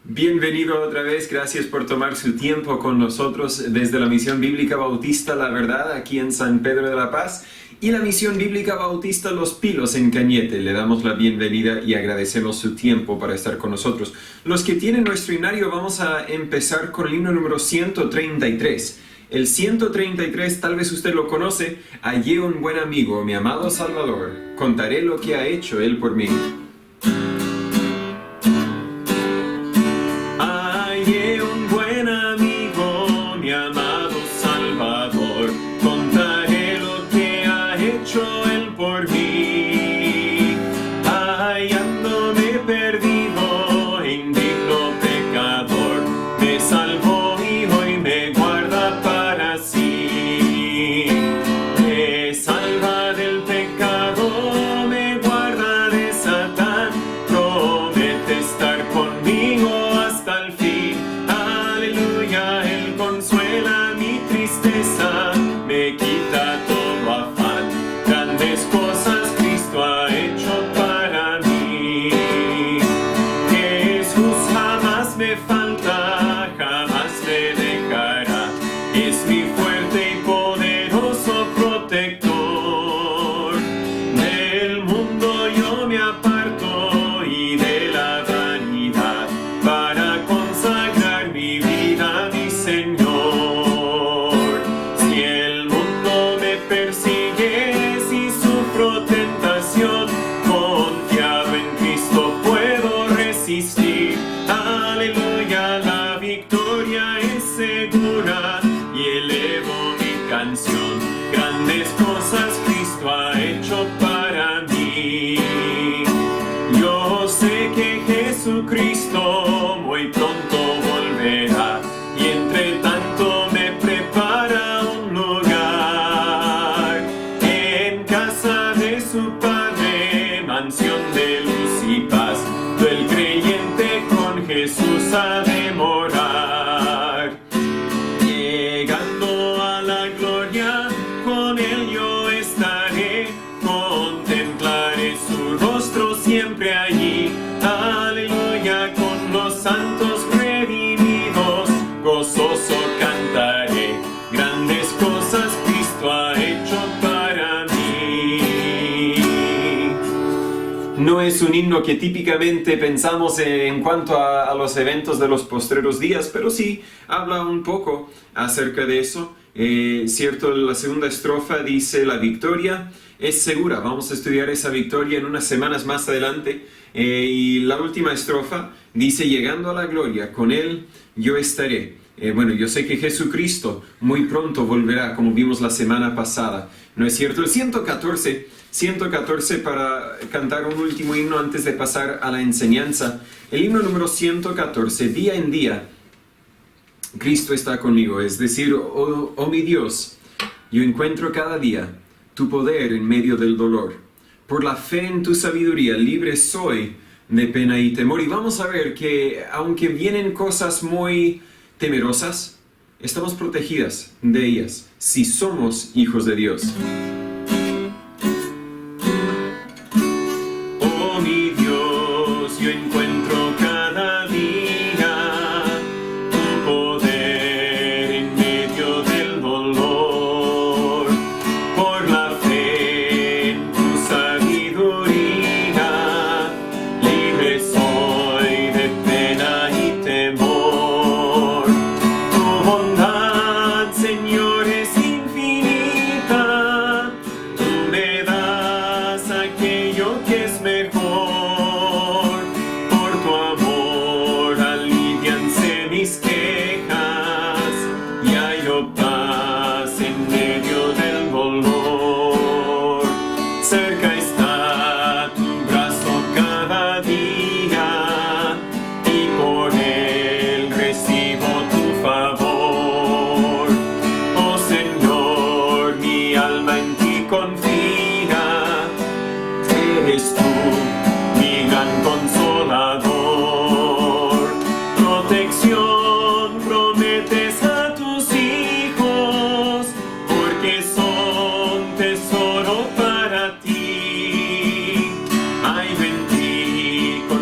Bienvenido otra vez, gracias por tomar su tiempo con nosotros desde la Misión Bíblica Bautista La Verdad aquí en San Pedro de la Paz y la Misión Bíblica Bautista Los Pilos en Cañete. Le damos la bienvenida y agradecemos su tiempo para estar con nosotros. Los que tienen nuestro himnario, vamos a empezar con el himno número 133. El 133, tal vez usted lo conoce: hallé un buen amigo, mi amado Salvador, contaré lo que ha hecho Él por mí. Hallé un buen amigo, mi amado Salvador, contaré lo que ha hecho Él por mí. Hallándome perdido, indigno pecador, me salvó y hoy me guarda para sí. Me salva del pecado, me guarda de Satán, promete estar conmigo hasta el fin. Aleluya, Él consuela mi tristeza, me quita todo afán. Grandes cosas Cristo ha hecho para mí. Jesús jamás me falta, jamás me dejará. Es mi fuerte y poderoso protector. Del mundo yo me aparto y de la vanidad, para consagrar mi vida a mi Señor. Si el mundo me persigue, si sufro tentación, confiado en Cristo puedo resistir. Aleluya, la victoria es segura y elevo mi canción. Grandes cosas Cristo ha hecho para mí. Yo sé que Jesucristo muy pronto volverá y entre tanto me prepara un lugar en casa de su Padre, mansión de luz y paz. El creyente con Jesús ha de morar. Llegando a la gloria, con Él yo estaré, contemplaré su rostro siempre allí. Aleluya, con los santos redimidos, gozoso cantaré. Grandes cosas Cristo ha hecho para mí. No es un himno que típicamente pensamos en cuanto a los eventos de los postreros días, pero sí habla un poco acerca de eso. Cierto, la segunda estrofa dice: la victoria es segura. Vamos a estudiar esa victoria en unas semanas más adelante. Y la última estrofa dice: llegando a la gloria, con Él yo estaré. Bueno, yo sé que Jesucristo muy pronto volverá, como vimos la semana pasada, ¿no es cierto? El 114 para cantar un último himno antes de pasar a la enseñanza. El himno número 114, día en día, Cristo está conmigo. Es decir, oh mi Dios, yo encuentro cada día tu poder en medio del dolor. Por la fe en tu sabiduría, libre soy de pena y temor. Y vamos a ver que aunque vienen cosas muy temerosas, estamos protegidas de ellas si somos hijos de Dios. Oh mi Dios, yo encuentro cada día tu poder en medio del dolor. Por la fe en tu sabiduría, libre soy de pena y temor. Tu bondad, Señor, es infinita. Tú me das aquello que es mejor. Por tu amor alivianse mis quejas y hallo paz en medio del dolor. Cerca está tu brazo cada día y por él recibo tu favor. Oh Señor, mi alma en ti confía. Eres tú mi gran consolador. Protección prometes a tus hijos, porque son tesoro para ti. Hay en ti con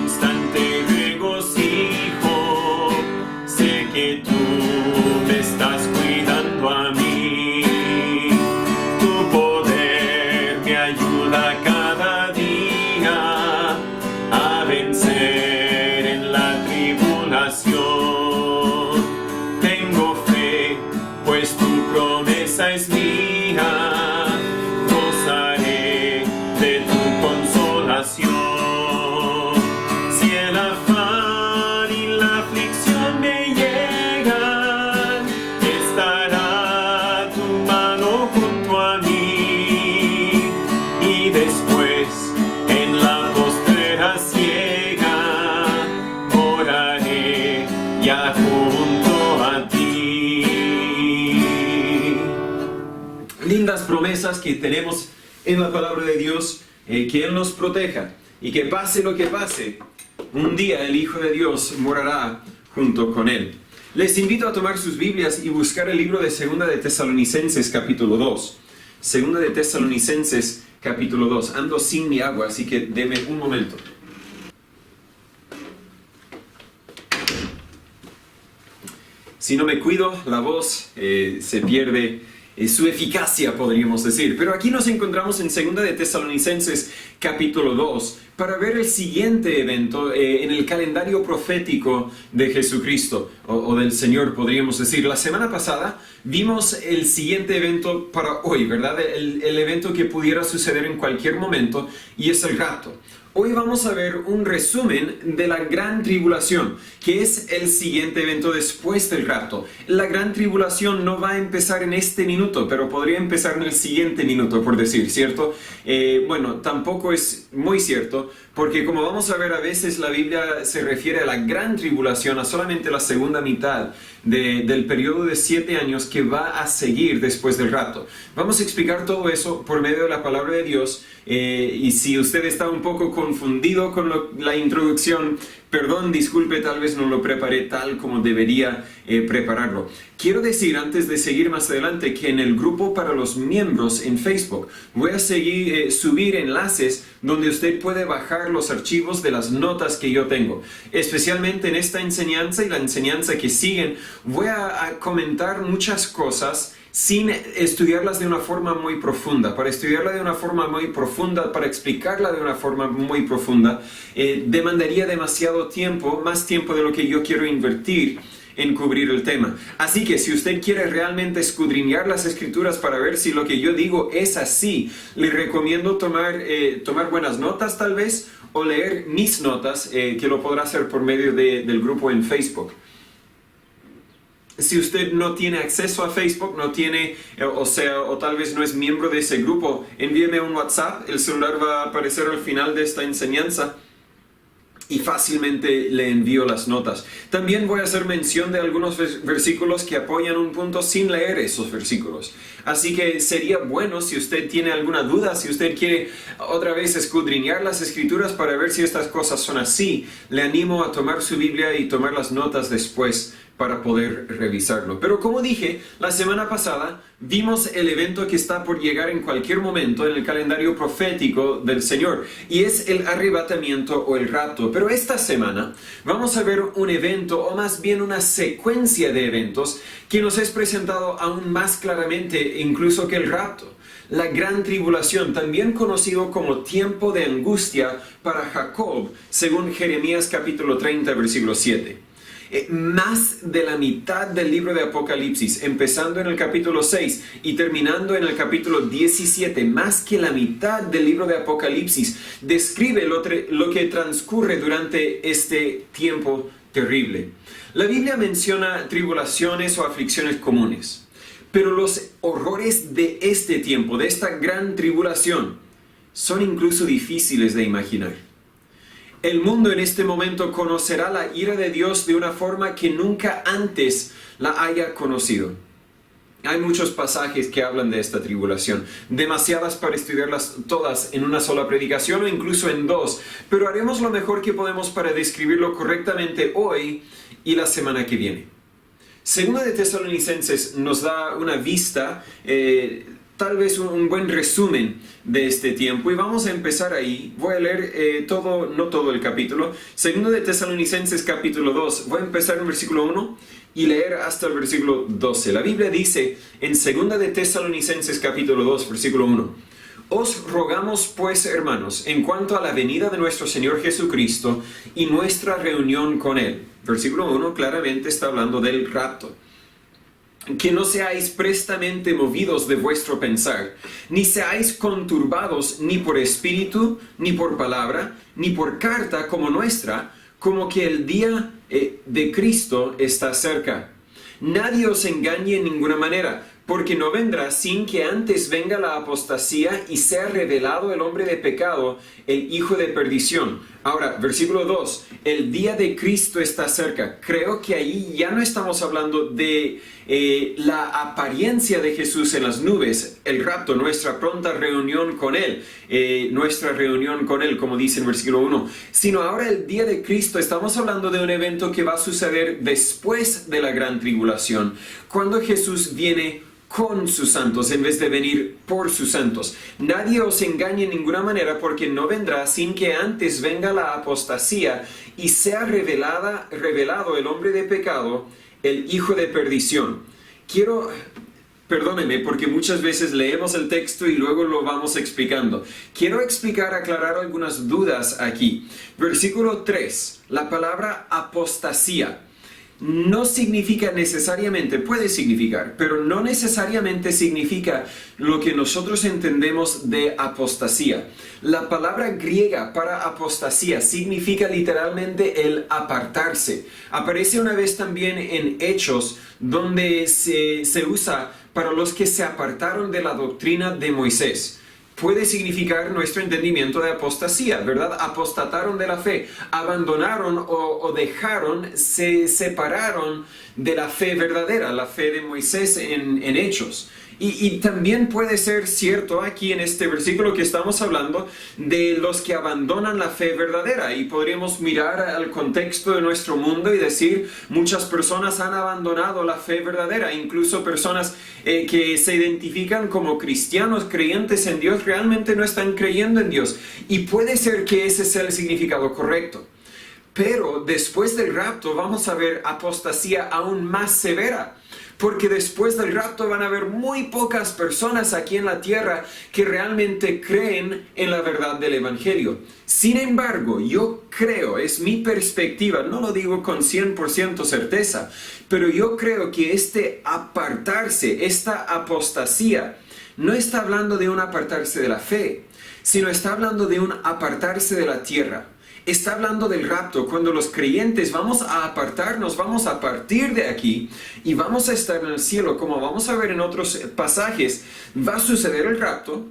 promesas que tenemos en la palabra de Dios, que Él nos proteja y que pase lo que pase, un día el Hijo de Dios morará junto con Él. Les invito a tomar sus Biblias y buscar el libro de Segunda de Tesalonicenses capítulo 2. Segunda de Tesalonicenses capítulo 2. Ando sin mi agua, así que deme un momento. Si no me cuido, la voz se pierde su eficacia, podríamos decir. Pero aquí nos encontramos en Segunda de Tesalonicenses capítulo 2 para ver el siguiente evento en el calendario profético de Jesucristo o del Señor, podríamos decir. La semana pasada vimos el siguiente evento para hoy, ¿verdad? El evento que pudiera suceder en cualquier momento, y es el rapto. Hoy vamos a ver un resumen de la gran tribulación, que es el siguiente evento después del rapto. La gran tribulación no va a empezar en este minuto, pero podría empezar en el siguiente minuto, por decir, ¿cierto? Bueno, tampoco es muy cierto, porque como vamos a ver, a veces la Biblia se refiere a la gran tribulación, a solamente la segunda mitad del periodo de 7 años que va a seguir después del rapto. Vamos a explicar todo eso por medio de la palabra de Dios, y si usted está un poco confundido con la introducción, perdón, disculpe, tal vez no lo preparé tal como debería prepararlo. Quiero decir, antes de seguir más adelante, que en el grupo para los miembros en Facebook voy a subir enlaces donde usted puede bajar los archivos de las notas que yo tengo. Especialmente en esta enseñanza y la enseñanza que siguen, voy a comentar muchas cosas sin estudiarlas de una forma muy profunda. Para estudiarla de una forma muy profunda, para explicarla de una forma muy profunda, demandaría demasiado tiempo, más tiempo de lo que yo quiero invertir en cubrir el tema. Así que si usted quiere realmente escudriñar las Escrituras para ver si lo que yo digo es así, le recomiendo tomar buenas notas tal vez, o leer mis notas, que lo podrá hacer por medio del grupo en Facebook. Si usted no tiene acceso a Facebook, no tiene, o tal vez no es miembro de ese grupo, envíeme un WhatsApp, el celular va a aparecer al final de esta enseñanza y fácilmente le envío las notas. También voy a hacer mención de algunos versículos que apoyan un punto sin leer esos versículos. Así que sería bueno, si usted tiene alguna duda, si usted quiere otra vez escudriñar las Escrituras para ver si estas cosas son así, le animo a tomar su Biblia y tomar las notas después para poder revisarlo. Pero como dije, la semana pasada vimos el evento que está por llegar en cualquier momento en el calendario profético del Señor, y es el arrebatamiento o el rapto. Pero esta semana vamos a ver un evento, o más bien una secuencia de eventos, que nos es presentado aún más claramente incluso que el rapto. La gran tribulación, también conocido como tiempo de angustia para Jacob, según Jeremías capítulo 30, versículo 7. Más de la mitad del libro de Apocalipsis, empezando en el capítulo 6 y terminando en el capítulo 17, más que la mitad del libro de Apocalipsis, describe lo que transcurre durante este tiempo terrible. La Biblia menciona tribulaciones o aflicciones comunes, pero los horrores de este tiempo, de esta gran tribulación, son incluso difíciles de imaginar. El mundo en este momento conocerá la ira de Dios de una forma que nunca antes la haya conocido. Hay muchos pasajes que hablan de esta tribulación, demasiadas para estudiarlas todas en una sola predicación o incluso en dos, pero haremos lo mejor que podemos para describirlo correctamente hoy y la semana que viene. Segunda de Tesalonicenses nos da una vista, tal vez un buen resumen de este tiempo, y vamos a empezar ahí. Voy a leer no todo el capítulo. Segunda de Tesalonicenses capítulo 2, voy a empezar en versículo 1 y leer hasta el versículo 12. La Biblia dice en Segunda de Tesalonicenses capítulo 2, versículo 1: Os rogamos pues, hermanos, en cuanto a la venida de nuestro Señor Jesucristo y nuestra reunión con Él. Versículo 1 claramente está hablando del rapto. Que no seáis prestamente movidos de vuestro pensar, ni seáis conturbados ni por espíritu, ni por palabra, ni por carta como nuestra, como que el día de Cristo está cerca. Nadie os engañe en ninguna manera, porque no vendrá sin que antes venga la apostasía y sea revelado el hombre de pecado, el hijo de perdición, Ahora, versículo 2, el día de Cristo está cerca. Creo que ahí ya no estamos hablando de la apariencia de Jesús en las nubes, el rapto, nuestra pronta reunión con Él, como dice en versículo 1, sino ahora el día de Cristo. Estamos hablando de un evento que va a suceder después de la gran tribulación, cuando Jesús viene con sus santos en vez de venir por sus santos. Nadie os engañe en ninguna manera, porque no vendrá sin que antes venga la apostasía y sea revelado el hombre de pecado, el hijo de perdición. Perdónenme, porque muchas veces leemos el texto y luego lo vamos explicando. Quiero aclarar algunas dudas aquí. Versículo 3, la palabra apostasía no significa necesariamente, puede significar, pero no necesariamente significa lo que nosotros entendemos de apostasía. La palabra griega para apostasía significa literalmente el apartarse. Aparece una vez también en Hechos, donde se usa para los que se apartaron de la doctrina de Moisés. Puede significar nuestro entendimiento de apostasía, ¿verdad? Apostataron de la fe, abandonaron o dejaron, se separaron de la fe verdadera, la fe de Moisés en Hechos. Y también puede ser cierto aquí en este versículo que estamos hablando de los que abandonan la fe verdadera, y podríamos mirar al contexto de nuestro mundo y decir, muchas personas han abandonado la fe verdadera, incluso personas que se identifican como cristianos, creyentes en Dios, realmente no están creyendo en Dios, y puede ser que ese sea el significado correcto. Pero después del rapto vamos a ver apostasía aún más severa, porque después del rapto van a haber muy pocas personas aquí en la tierra que realmente creen en la verdad del Evangelio. Sin embargo, yo creo, es mi perspectiva, no lo digo con 100% certeza, pero yo creo que este apartarse, esta apostasía, no está hablando de un apartarse de la fe, sino está hablando de un apartarse de la tierra. Está hablando del rapto, cuando los creyentes vamos a apartarnos, vamos a partir de aquí y vamos a estar en el cielo. Como vamos a ver en otros pasajes, va a suceder el rapto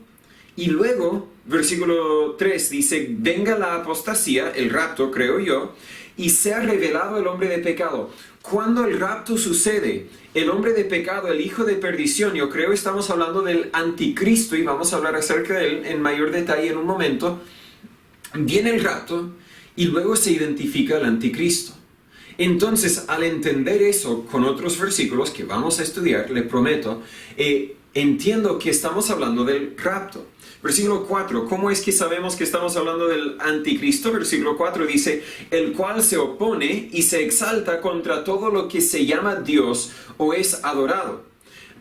y luego, versículo 3 dice, venga la apostasía, el rapto creo yo, y sea revelado el hombre de pecado. Cuando el rapto sucede, el hombre de pecado, el hijo de perdición, yo creo estamos hablando del anticristo y vamos a hablar acerca de él en mayor detalle en un momento. Viene el rapto y luego se identifica el anticristo. Entonces, al entender eso con otros versículos que vamos a estudiar, le prometo, entiendo que estamos hablando del rapto. Versículo 4, ¿cómo es que sabemos que estamos hablando del anticristo? Versículo 4 dice, el cual se opone y se exalta contra todo lo que se llama Dios o es adorado.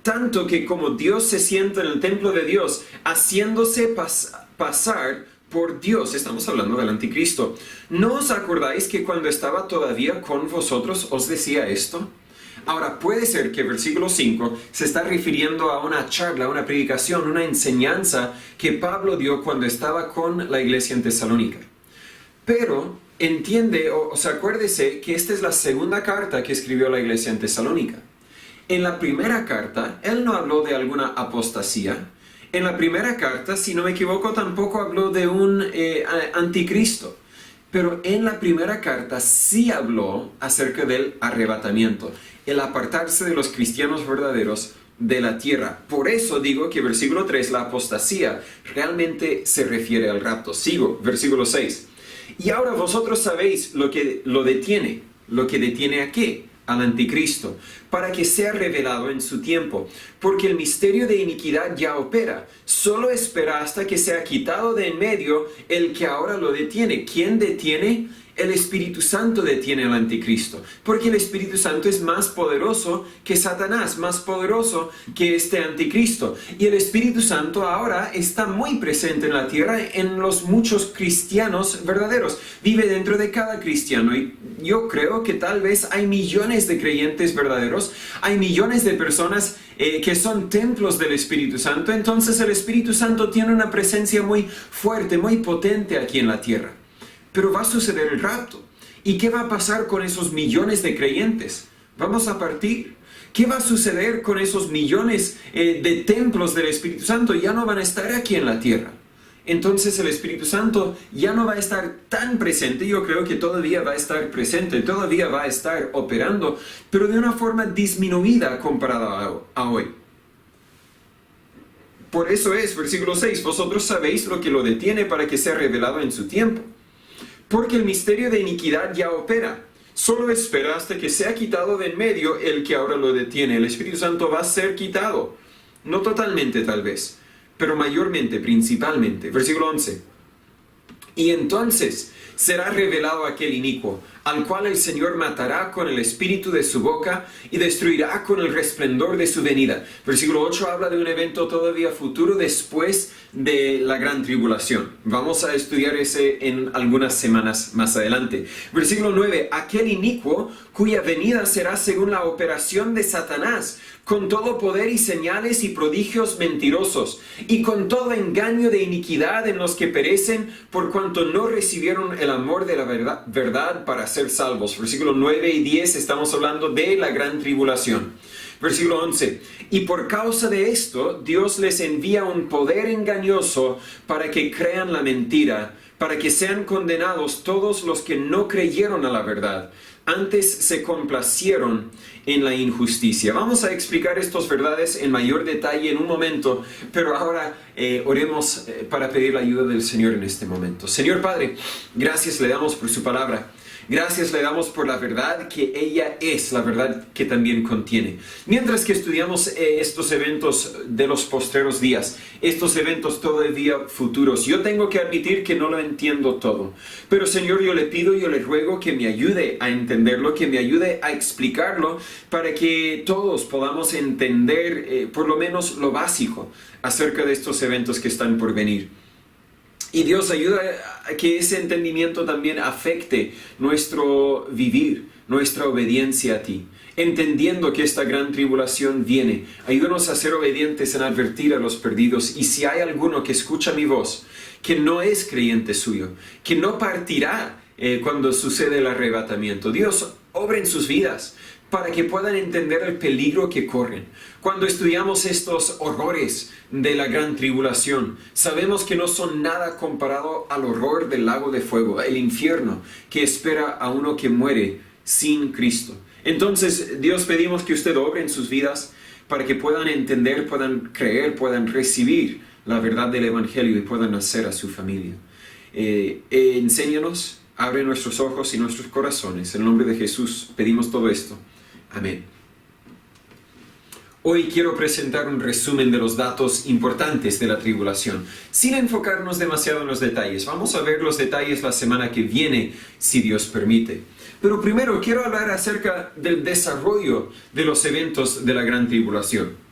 Tanto que como Dios se sienta en el templo de Dios, haciéndose pasar por Dios. Estamos hablando del anticristo. ¿No os acordáis que cuando estaba todavía con vosotros os decía esto? Ahora, puede ser que versículo 5 se está refiriendo a una charla, una predicación, una enseñanza que Pablo dio cuando estaba con la iglesia en Tesalónica. Pero entiende, acuérdese que esta es la segunda carta que escribió la iglesia en Tesalónica. En la primera carta, él no habló de alguna apostasía. En la primera carta, si no me equivoco, tampoco habló de un anticristo. Pero en la primera carta sí habló acerca del arrebatamiento, el apartarse de los cristianos verdaderos de la tierra. Por eso digo que versículo 3, la apostasía, realmente se refiere al rapto. Sigo, versículo 6. Y ahora vosotros sabéis lo que detiene a qué, al anticristo, para que sea revelado en su tiempo, porque el misterio de iniquidad ya opera, solo espera hasta que sea quitado de en medio el que ahora lo detiene. ¿Quién detiene? El Espíritu Santo detiene al anticristo, porque el Espíritu Santo es más poderoso que Satanás, más poderoso que este anticristo. Y el Espíritu Santo ahora está muy presente en la tierra, en los muchos cristianos verdaderos. Vive dentro de cada cristiano, y yo creo que tal vez hay millones de creyentes verdaderos, hay millones de personas que son templos del Espíritu Santo. Entonces el Espíritu Santo tiene una presencia muy fuerte, muy potente aquí en la tierra. Pero va a suceder el rapto. ¿Y qué va a pasar con esos millones de creyentes? ¿Vamos a partir? ¿Qué va a suceder con esos millones de templos del Espíritu Santo? Ya no van a estar aquí en la tierra. entonces el Espíritu Santo ya no va a estar tan presente. Yo creo que todavía va a estar presente, todavía va a estar operando, pero de una forma disminuida comparada a hoy. Por eso es, versículo 6, vosotros sabéis lo que lo detiene para que sea revelado en su tiempo. Porque el misterio de iniquidad ya opera. Solo espera hasta que sea quitado de en medio el que ahora lo detiene. El Espíritu Santo va a ser quitado. No totalmente tal vez, pero mayormente, principalmente. Versículo 11. Y entonces será revelado aquel inicuo, al cual el Señor matará con el espíritu de su boca y destruirá con el resplendor de su venida. Versículo 8 habla de un evento todavía futuro después de la gran tribulación. Vamos a estudiar ese en algunas semanas más adelante. Versículo 9, aquel inicuo cuya venida será según la operación de Satanás, con todo poder y señales y prodigios mentirosos, y con todo engaño de iniquidad en los que perecen, por cuanto no recibieron el amor de la verdad para ser salvos. Versículo 9 y 10 estamos hablando de la gran tribulación. Versículo 11, y por causa de esto, Dios les envía un poder engañoso para que crean la mentira, para que sean condenados todos los que no creyeron a la verdad, antes se complacieron en la injusticia. Vamos a explicar estas verdades en mayor detalle en un momento, pero ahora oremos para pedir la ayuda del Señor en este momento. Señor Padre, gracias le damos por su palabra. Gracias le damos por la verdad que ella es, la verdad que también contiene. Mientras que estudiamos estos eventos de los postreros días, estos eventos todavía futuros, yo tengo que admitir que no lo entiendo todo. Pero Señor, yo le pido, yo le ruego que me ayude a entenderlo, que me ayude a explicarlo, para que todos podamos entender por lo menos lo básico acerca de estos eventos que están por venir. Y Dios, ayuda a que ese entendimiento también afecte nuestro vivir, nuestra obediencia a ti. Entendiendo que esta gran tribulación viene, ayúdanos a ser obedientes en advertir a los perdidos. Y si hay alguno que escucha mi voz, que no es creyente suyo, que no partirá cuando sucede el arrebatamiento, Dios, obra en sus vidas, para que puedan entender el peligro que corren. Cuando estudiamos estos horrores de la gran tribulación, sabemos que no son nada comparado al horror del lago de fuego, el infierno que espera a uno que muere sin Cristo. Entonces, Dios, pedimos que usted obre en sus vidas para que puedan entender, puedan creer, puedan recibir la verdad del Evangelio y puedan nacer a su familia. Enséñanos, abre nuestros ojos y nuestros corazones. En el nombre de Jesús pedimos todo esto. Amén. Hoy quiero presentar un resumen de los datos importantes de la tribulación, sin enfocarnos demasiado en los detalles. Vamos a ver los detalles la semana que viene, si Dios permite. Pero primero quiero hablar acerca del desarrollo de los eventos de la gran tribulación.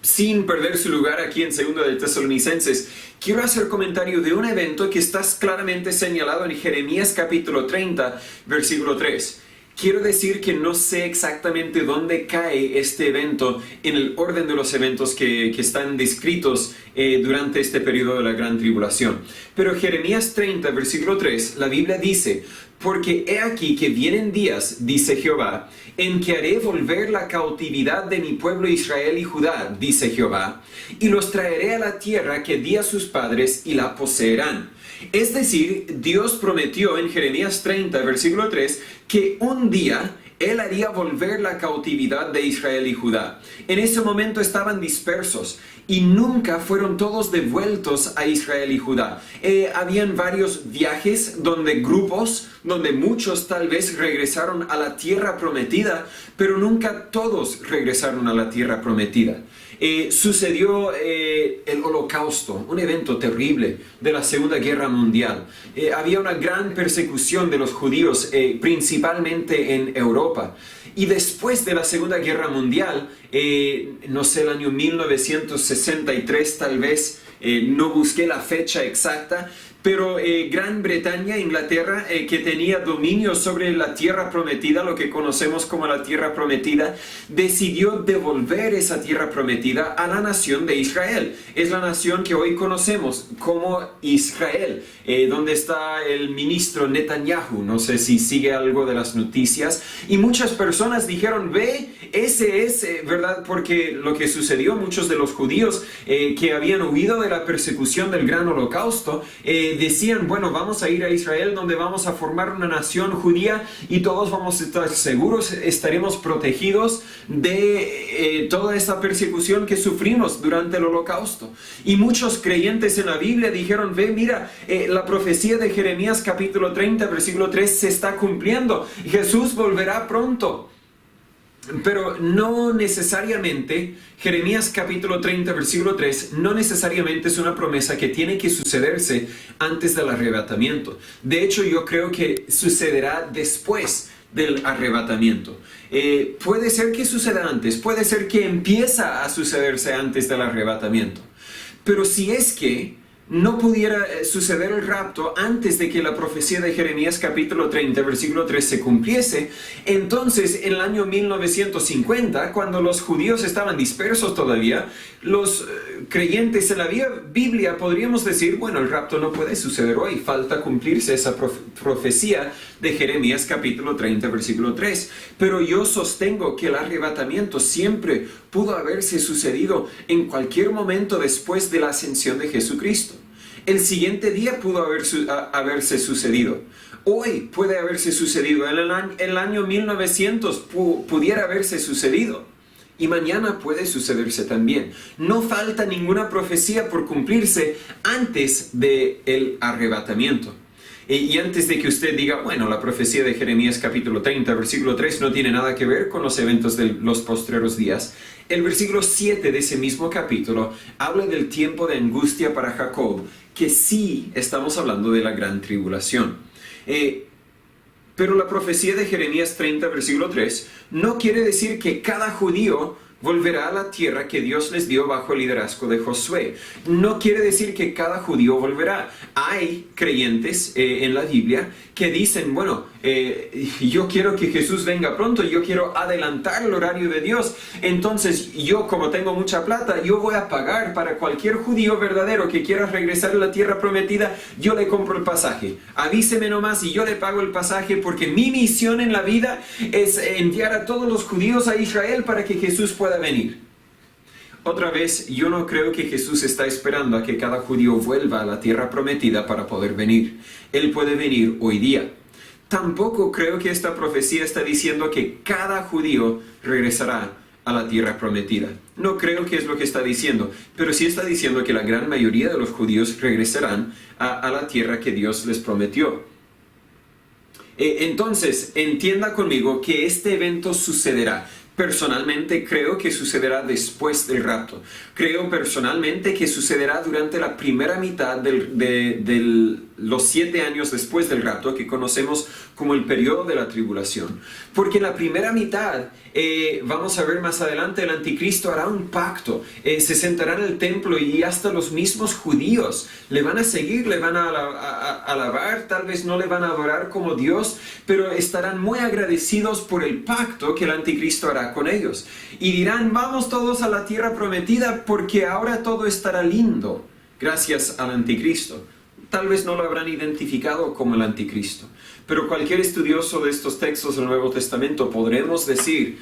Sin perder su lugar aquí en 2 de Tesalonicenses, quiero hacer comentario de un evento que está claramente señalado en Jeremías capítulo 30, versículo 3. Quiero decir que no sé exactamente dónde cae este evento en el orden de los eventos que están descritos durante este periodo de la gran tribulación. Pero Jeremías 30, versículo 3, la Biblia dice: porque he aquí que vienen días, dice Jehová, en que haré volver la cautividad de mi pueblo Israel y Judá, dice Jehová, y los traeré a la tierra que di a sus padres y la poseerán. Es decir, Dios prometió en Jeremías 30, versículo 3, que un día Él haría volver la cautividad de Israel y Judá. En ese momento estaban dispersos y nunca fueron todos devueltos a Israel y Judá. Habían varios viajes donde muchos tal vez regresaron a la tierra prometida, pero nunca todos regresaron a la tierra prometida. Sucedió el Holocausto, un evento terrible de la Segunda Guerra Mundial. Había una gran persecución de los judíos, principalmente en Europa. Y después de la Segunda Guerra Mundial, no sé, el año 1963 tal vez, no busqué la fecha exacta, pero Gran Bretaña, Inglaterra, que tenía dominio sobre la tierra prometida, lo que conocemos como la tierra prometida, decidió devolver esa tierra prometida a la nación de Israel. Es la nación que hoy conocemos como Israel, donde está el ministro Netanyahu. No sé si sigue algo de las noticias. Y muchas personas dijeron: ve, ese es, ¿verdad? Porque lo que sucedió, muchos de los judíos que habían huido de la persecución del gran holocausto, decían, bueno, vamos a ir a Israel donde vamos a formar una nación judía y todos vamos a estar seguros, estaremos protegidos de toda esta persecución que sufrimos durante el holocausto. Y muchos creyentes en la Biblia dijeron, ve, mira, la profecía de Jeremías capítulo 30, versículo 3 se está cumpliendo. Jesús volverá pronto. Pero no necesariamente, Jeremías capítulo 30, versículo 3, no necesariamente es una promesa que tiene que sucederse antes del arrebatamiento. De hecho, yo creo que sucederá después del arrebatamiento. Puede ser que suceda antes, puede ser que empieza a sucederse antes del arrebatamiento. Pero si es que no pudiera suceder el rapto antes de que la profecía de Jeremías capítulo 30, versículo 3 se cumpliese, entonces en el año 1950, cuando los judíos estaban dispersos todavía, los creyentes en la Biblia podríamos decir, bueno, el rapto no puede suceder hoy, falta cumplirse esa profecía de Jeremías capítulo 30, versículo 3. Pero yo sostengo que el arrebatamiento siempre pudo haberse sucedido en cualquier momento después de la ascensión de Jesucristo. El siguiente día pudo haberse sucedido. Hoy puede haberse sucedido. En el año 1900 pudiera haberse sucedido. Y mañana puede sucederse también. No falta ninguna profecía por cumplirse antes del arrebatamiento. Y antes de que usted diga, bueno, la profecía de Jeremías capítulo 30, versículo 3 no tiene nada que ver con los eventos de los postreros días, el versículo 7 de ese mismo capítulo habla del tiempo de angustia para Jacob, que sí estamos hablando de la gran tribulación. Pero la profecía de Jeremías 30, versículo 3, no quiere decir que cada judío volverá a la tierra que Dios les dio bajo el liderazgo de Josué. No quiere decir que cada judío volverá. Hay creyentes en la Biblia que dicen, bueno, yo quiero que Jesús venga pronto, yo quiero adelantar el horario de Dios. Entonces yo, como tengo mucha plata, yo voy a pagar para cualquier judío verdadero que quiera regresar a la tierra prometida, yo le compro el pasaje. Avíseme nomás y yo le pago el pasaje, porque mi misión en la vida es enviar a todos los judíos a Israel para que Jesús pueda venir. Otra vez, yo no creo que Jesús está esperando a que cada judío vuelva a la tierra prometida para poder venir. Él puede venir hoy día. Tampoco creo que esta profecía está diciendo que cada judío regresará a la tierra prometida. No creo que es lo que está diciendo, pero sí está diciendo que la gran mayoría de los judíos regresarán a la tierra que Dios les prometió. Entonces, entienda conmigo que este evento sucederá. Personalmente creo que sucederá después del rapto. Creo personalmente que sucederá durante la primera mitad de los 7 años después del rapto, que conocemos como el periodo de la tribulación. Porque en la primera mitad, vamos a ver más adelante, el anticristo hará un pacto, se sentará en el templo y hasta los mismos judíos le van a seguir, le van a alabar, tal vez no le van a adorar como Dios, pero estarán muy agradecidos por el pacto que el anticristo hará con ellos. Y dirán, vamos todos a la tierra prometida porque ahora todo estará lindo gracias al anticristo. Tal vez no lo habrán identificado como el anticristo, pero cualquier estudioso de estos textos del Nuevo Testamento podremos decir,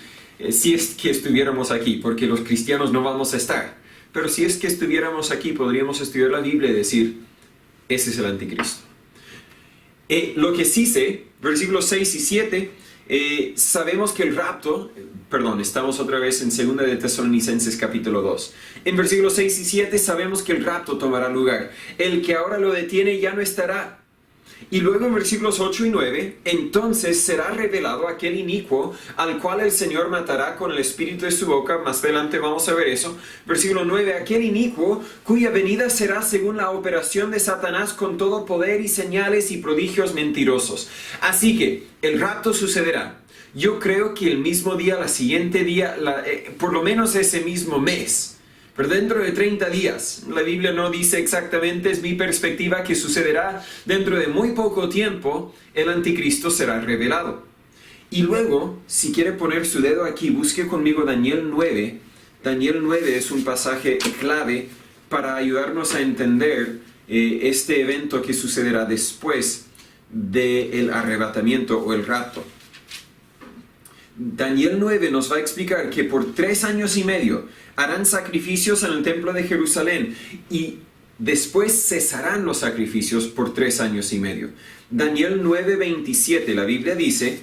si es que estuviéramos aquí, porque los cristianos no vamos a estar, pero si es que estuviéramos aquí, podríamos estudiar la Biblia y decir, ese es el anticristo. Lo que sí sé, versículos 6 y 7, sabemos que el rapto, estamos otra vez en 2 de Tesalonicenses capítulo 2. En versículos 6 y 7 sabemos que el rapto tomará lugar. El que ahora lo detiene ya no estará. Y luego en versículos 8 y 9, entonces será revelado aquel inicuo al cual el Señor matará con el espíritu de su boca. Más adelante vamos a ver eso. Versículo 9, aquel inicuo cuya venida será según la operación de Satanás con todo poder y señales y prodigios mentirosos. Así que el rapto sucederá. Yo creo que el mismo día, la siguiente día, por lo menos ese mismo mes. Pero dentro de 30 días, la Biblia no dice exactamente, es mi perspectiva que sucederá dentro de muy poco tiempo, el anticristo será revelado. Y luego, si quiere poner su dedo aquí, busque conmigo Daniel 9. Daniel 9 es un pasaje clave para ayudarnos a entender este evento que sucederá después del arrebatamiento o el rapto. Daniel 9 nos va a explicar que por 3 años y medio harán sacrificios en el templo de Jerusalén y después cesarán los sacrificios por 3 años y medio. Daniel 9:27, la Biblia dice,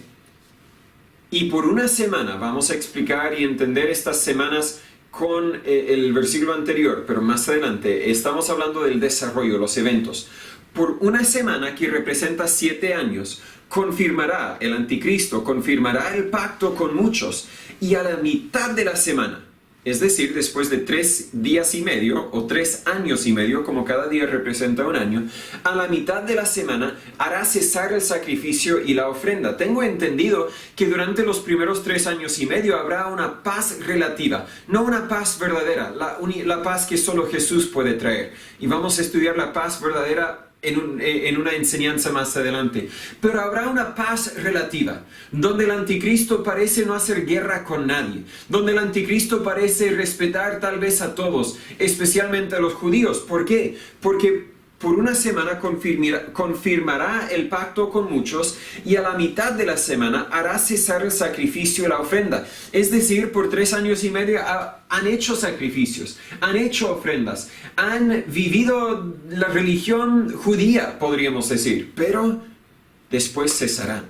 y por una semana, vamos a explicar y entender estas semanas con el versículo anterior, pero más adelante estamos hablando del desarrollo, los eventos. Por una semana, que representa 7 años, confirmará el anticristo, confirmará el pacto con muchos, y a la mitad de la semana, es decir, después de 3 días y medio o 3 años y medio, como cada día representa un año, a la mitad de la semana hará cesar el sacrificio y la ofrenda. Tengo entendido que durante los primeros 3 años y medio habrá una paz relativa, no una paz verdadera, la paz que solo Jesús puede traer. Y vamos a estudiar la paz verdadera en una enseñanza más adelante. Pero habrá una paz relativa, donde el anticristo parece no hacer guerra con nadie, donde el anticristo parece respetar tal vez a todos, especialmente a los judíos. ¿Por qué? Porque por una semana confirmará el pacto con muchos y a la mitad de la semana hará cesar el sacrificio y la ofrenda. Es decir, por 3 años y medio han hecho sacrificios, han hecho ofrendas, han vivido la religión judía, podríamos decir, pero después cesarán.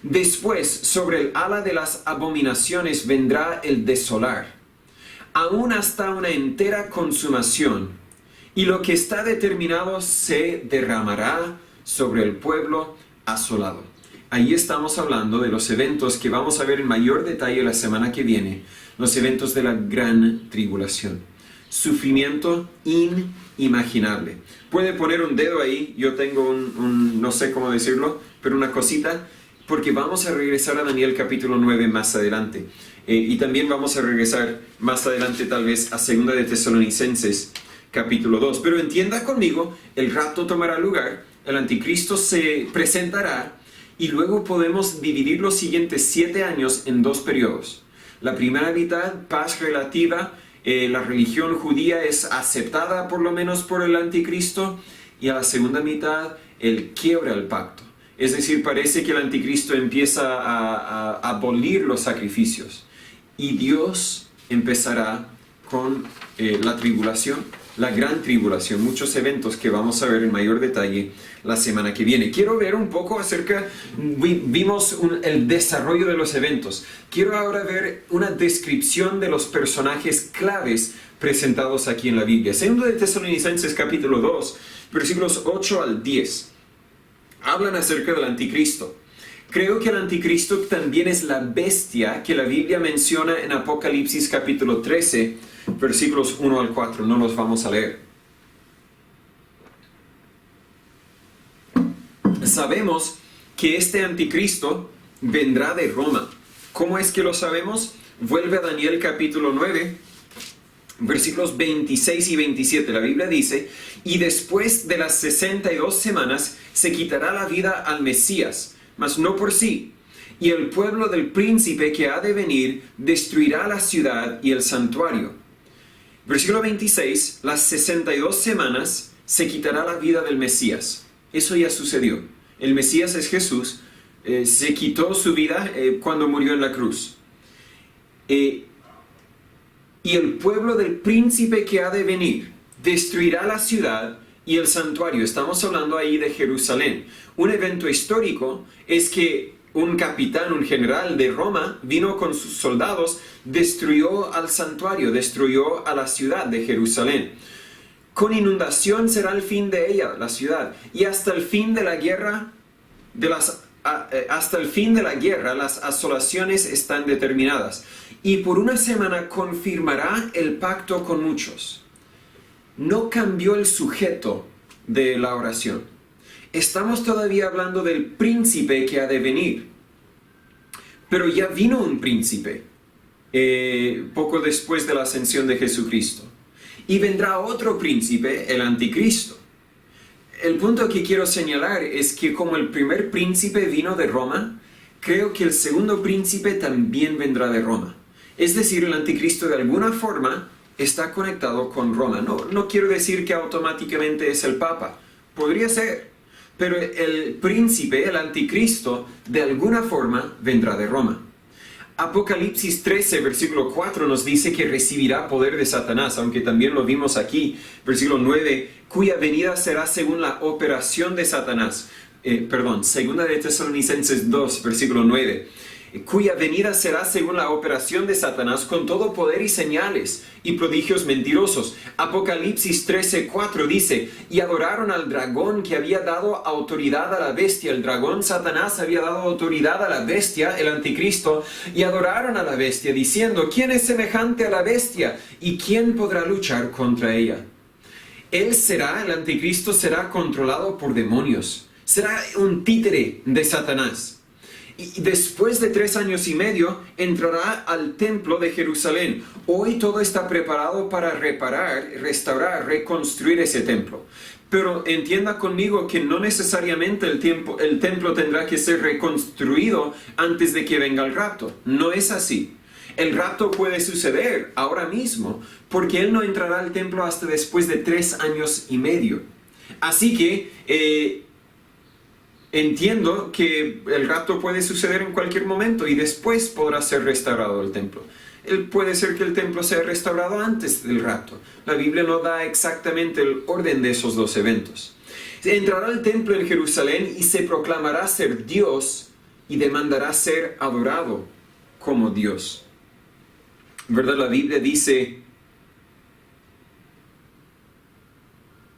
Después, sobre el ala de las abominaciones vendrá el desolar, aún hasta una entera consumación. Y lo que está determinado se derramará sobre el pueblo asolado. Ahí estamos hablando de los eventos que vamos a ver en mayor detalle la semana que viene, los eventos de la gran tribulación. Sufrimiento inimaginable. Puede poner un dedo ahí, yo tengo no sé cómo decirlo, pero una cosita, porque vamos a regresar a Daniel capítulo 9 más adelante. Y también vamos a regresar más adelante tal vez a 2 de Tesalonicenses capítulo 2. Pero entienda conmigo, el rapto tomará lugar, el anticristo se presentará y luego podemos dividir los siguientes 7 años en 2 periodos. La primera mitad, paz relativa, la religión judía es aceptada por lo menos por el anticristo, y a la segunda mitad, él quiebra el pacto. Es decir, parece que el anticristo empieza a abolir los sacrificios y Dios empezará con la tribulación, la gran tribulación, muchos eventos que vamos a ver en mayor detalle la semana que viene. Quiero ver un poco vimos el desarrollo de los eventos. Quiero ahora ver una descripción de los personajes claves presentados aquí en la Biblia. 2 de Tesalonicenses capítulo 2, versículos 8 al 10. Hablan acerca del anticristo. Creo que el anticristo también es la bestia que la Biblia menciona en Apocalipsis capítulo 13, versículos 1 al 4. No los vamos a leer. Sabemos que este anticristo vendrá de Roma. ¿Cómo es que lo sabemos? Vuelve a Daniel capítulo 9, versículos 26 y 27. La Biblia dice, y después de las 62 semanas se quitará la vida al Mesías, mas no por sí. Y el pueblo del príncipe que ha de venir destruirá la ciudad y el santuario. Versículo 26, las 62 semanas se quitará la vida del Mesías. Eso ya sucedió. El Mesías es Jesús. Se quitó su vida cuando murió en la cruz. Y el pueblo del príncipe que ha de venir destruirá la ciudad y el santuario. Estamos hablando ahí de Jerusalén. Un evento histórico es que un capitán, un general de Roma, vino con sus soldados, destruyó al santuario, destruyó a la ciudad de Jerusalén. Con inundación será el fin de ella, la ciudad. Y hasta el fin de la guerra, las asolaciones están determinadas. Y por una semana confirmará el pacto con muchos. No cambió el sujeto de la oración. Estamos todavía hablando del príncipe que ha de venir. Pero ya vino un príncipe poco después de la ascensión de Jesucristo. Y vendrá otro príncipe, el anticristo. El punto que quiero señalar es que como el primer príncipe vino de Roma, creo que el segundo príncipe también vendrá de Roma. Es decir, el anticristo de alguna forma está conectado con Roma. No quiero decir que automáticamente es el Papa. Podría ser. Pero el príncipe, el anticristo, de alguna forma vendrá de Roma. Apocalipsis 13, versículo 4 nos dice que recibirá poder de Satanás, aunque también lo vimos aquí, versículo 9, cuya venida será según la operación de Satanás. Segunda de Tesalonicenses 2, versículo 9. Cuya venida será según la operación de Satanás con todo poder y señales y prodigios mentirosos. Apocalipsis 13:4 dice, y adoraron al dragón que había dado autoridad a la bestia. El dragón Satanás había dado autoridad a la bestia, el anticristo, y adoraron a la bestia diciendo, ¿quién es semejante a la bestia? ¿Y quién podrá luchar contra ella? El anticristo será controlado por demonios. Será un títere de Satanás. Y después de 3 años y medio, entrará al templo de Jerusalén. Hoy todo está preparado para reparar, restaurar, reconstruir ese templo. Pero entienda conmigo que no necesariamente el templo tendrá que ser reconstruido antes de que venga el rapto. No es así. El rapto puede suceder ahora mismo, porque Él no entrará al templo hasta después de 3 años y medio. Así que entiendo que el rapto puede suceder en cualquier momento y después podrá ser restaurado el templo. Puede ser que el templo sea restaurado antes del rapto. La Biblia no da exactamente el orden de esos 2 eventos. Entrará al templo en Jerusalén y se proclamará ser Dios y demandará ser adorado como Dios. ¿Verdad? La Biblia dice...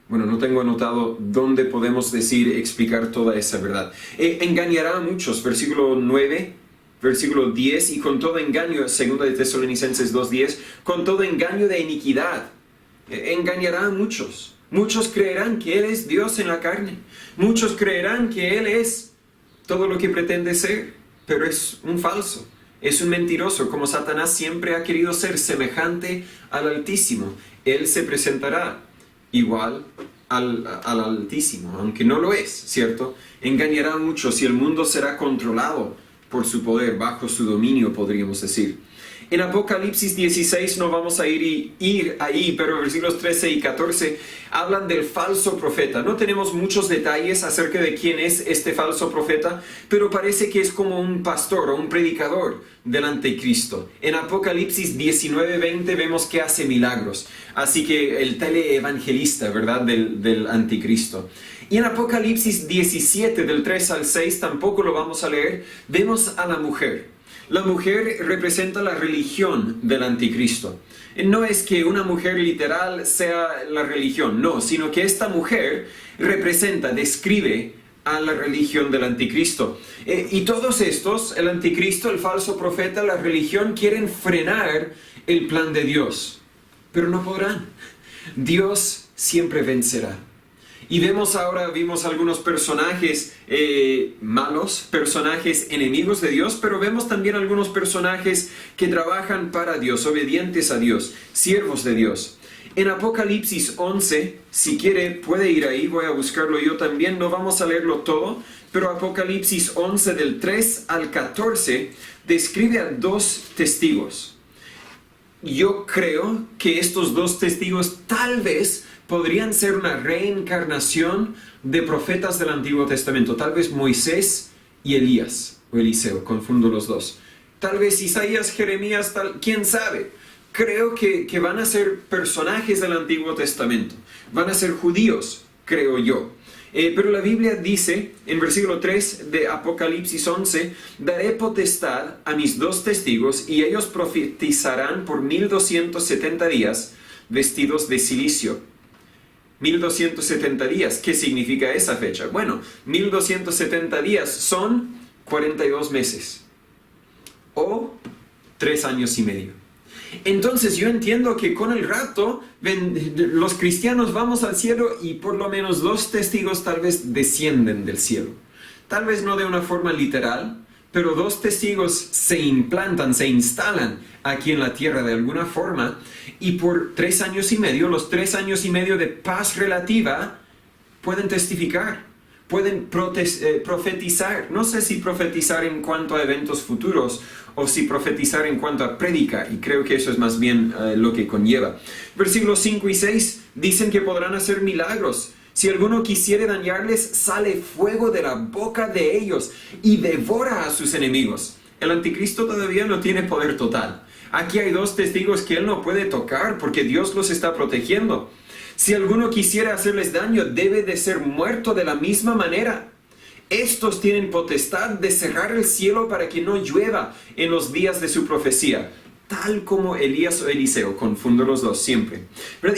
Bueno, no tengo anotado dónde podemos explicar toda esa verdad. Engañará a muchos, versículo 9, versículo 10, y con todo engaño, segunda de Tesalonicenses 2:10, con todo engaño de iniquidad, engañará a muchos. Muchos creerán que Él es Dios en la carne. Muchos creerán que Él es todo lo que pretende ser, pero es un falso. Es un mentiroso, como Satanás siempre ha querido ser semejante al Altísimo. Él se presentará igual al Altísimo, aunque no lo es, ¿cierto? Engañará a muchos y el mundo será controlado por su poder, bajo su dominio, podríamos decir. En Apocalipsis 16 no vamos a ir ahí, pero versículos 13 y 14 hablan del falso profeta. No tenemos muchos detalles acerca de quién es este falso profeta, pero parece que es como un pastor o un predicador del anticristo. En Apocalipsis 19:20 vemos que hace milagros. Así que el teleevangelista, ¿verdad?, del anticristo. Y en Apocalipsis 17, del 3 al 6, tampoco lo vamos a leer, vemos a la mujer. La mujer representa la religión del anticristo. No es que una mujer literal sea la religión, no, sino que esta mujer describe a la religión del anticristo. Y todos estos, el anticristo, el falso profeta, la religión, quieren frenar el plan de Dios, pero no podrán. Dios siempre vencerá. Y vimos algunos personajes malos, personajes enemigos de Dios, pero vemos también algunos personajes que trabajan para Dios, obedientes a Dios, siervos de Dios. En Apocalipsis 11, si quiere puede ir ahí, voy a buscarlo yo también, no vamos a leerlo todo, pero Apocalipsis 11 del 3 al 14 describe a 2 testigos. Yo creo que estos 2 testigos tal vez podrían ser una reencarnación de profetas del Antiguo Testamento. Tal vez Moisés y Elías, o Eliseo, confundo los 2. Tal vez Isaías, Jeremías, quién sabe. Creo que van a ser personajes del Antiguo Testamento. Van a ser judíos, creo yo. Pero la Biblia dice, en versículo 3 de Apocalipsis 11, daré potestad a mis 2 testigos y ellos profetizarán por 1270 días vestidos de cilicio. 1270 días, ¿qué significa esa fecha? Bueno, 1270 días son 42 meses o 3 años y medio. Entonces yo entiendo que con el rapto los cristianos vamos al cielo y por lo menos 2 testigos tal vez descienden del cielo. Tal vez no de una forma literal, pero 2 testigos se implantan, se instalan aquí en la tierra de alguna forma, y por 3 años y medio, los 3 años y medio de paz relativa, pueden testificar, pueden profetizar. No sé si profetizar en cuanto a eventos futuros o si profetizar en cuanto a predicar, y creo que eso es más bien lo que conlleva. Versículos 5 y 6 dicen que podrán hacer milagros. Si alguno quisiere dañarles, sale fuego de la boca de ellos y devora a sus enemigos. El anticristo todavía no tiene poder total. Aquí hay dos testigos que él no puede tocar porque Dios los está protegiendo. Si alguno quisiera hacerles daño, debe de ser muerto de la misma manera. Estos tienen potestad de cerrar el cielo para que no llueva en los días de su profecía, tal como Elías o Eliseo, confundo los dos siempre.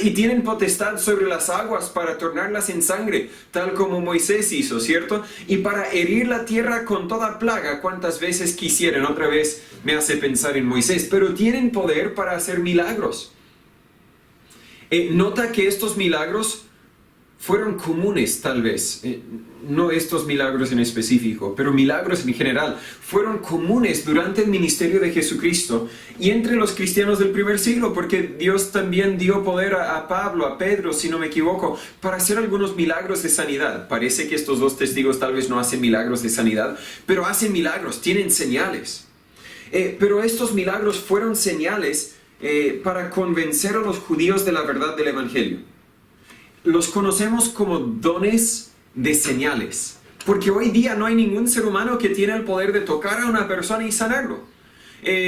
Y tienen potestad sobre las aguas para tornarlas en sangre, tal como Moisés hizo, ¿cierto? Y para herir la tierra con toda plaga, cuantas veces quisieran. Otra vez me hace pensar en Moisés, pero tienen poder para hacer milagros. Nota que estos milagros fueron comunes, tal vez. No estos milagros en específico, pero milagros en general, fueron comunes durante el ministerio de Jesucristo y entre los cristianos del primer siglo, porque Dios también dio poder a Pablo, a Pedro, si no me equivoco, para hacer algunos milagros de sanidad. Parece que estos dos testigos tal vez no hacen milagros de sanidad, pero hacen milagros, tienen señales. Pero estos milagros fueron señales para convencer a los judíos de la verdad del Evangelio. Los conocemos como dones de señales, porque hoy día no hay ningún ser humano que tiene el poder de tocar a una persona y sanarlo.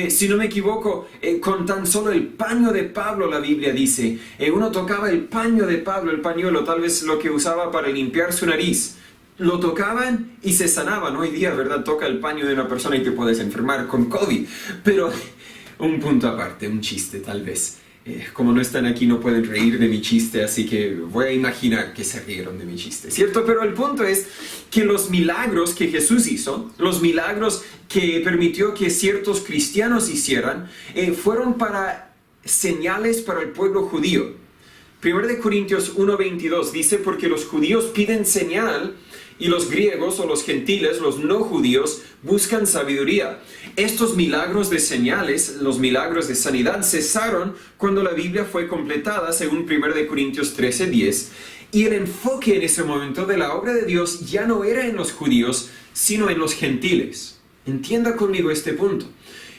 Si no me equivoco, con tan solo el paño de Pablo, la Biblia dice, uno tocaba el paño de Pablo, el pañuelo, tal vez lo que usaba para limpiar su nariz, lo tocaban y se sanaban. Hoy día, ¿verdad? Toca el paño de una persona y te puedes enfermar con COVID, pero un punto aparte, un chiste tal vez. Como no están aquí no pueden reír de mi chiste, así que voy a imaginar que se rieron de mi chiste, ¿cierto? Pero el punto es que los milagros que Jesús hizo, los milagros que permitió que ciertos cristianos hicieran, fueron para señales para el pueblo judío. 1 Corintios 1:22 dice, porque los judíos piden señal y los griegos o los gentiles, los no judíos, buscan sabiduría. Estos milagros de señales, los milagros de sanidad, cesaron cuando la Biblia fue completada, según 1 Corintios 13:10. Y el enfoque en ese momento de la obra de Dios ya no era en los judíos, sino en los gentiles. Entienda conmigo este punto.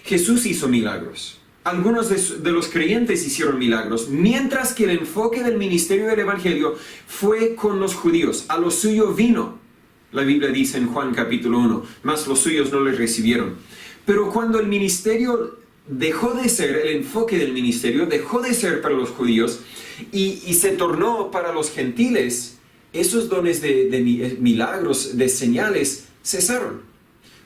Jesús hizo milagros. Algunos de los creyentes hicieron milagros, mientras que el enfoque del ministerio del Evangelio fue con los judíos. A lo suyo vino. La Biblia dice en Juan capítulo 1, mas los suyos no le recibieron. Pero cuando el ministerio dejó de ser, el enfoque del ministerio dejó de ser para los judíos y se tornó para los gentiles, esos dones de milagros, de señales, cesaron.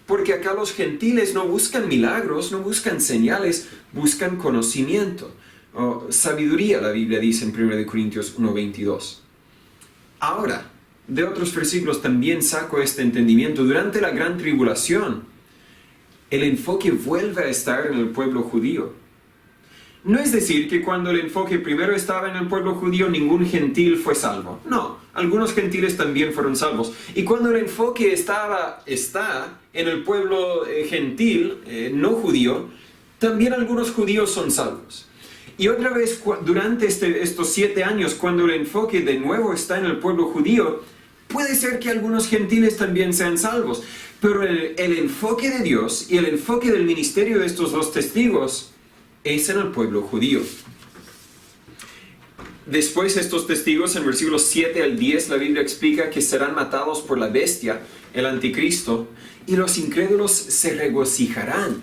Porque acá los gentiles no buscan milagros, no buscan señales, buscan conocimiento. Sabiduría, la Biblia dice en 1 Corintios 1:22. Ahora, de otros versículos también saco este entendimiento. Durante la gran tribulación, el enfoque vuelve a estar en el pueblo judío. No es decir que cuando el enfoque primero estaba en el pueblo judío, ningún gentil fue salvo. No, algunos gentiles también fueron salvos. Y cuando el enfoque está en el pueblo gentil, no judío, también algunos judíos son salvos. Y otra vez, durante estos 7 años, cuando el enfoque de nuevo está en el pueblo judío, puede ser que algunos gentiles también sean salvos. Pero el enfoque de Dios y el enfoque del ministerio de estos dos testigos es en el pueblo judío. Después estos testigos, en versículos 7 al 10, la Biblia explica que serán matados por la bestia, el anticristo, y los incrédulos se regocijarán.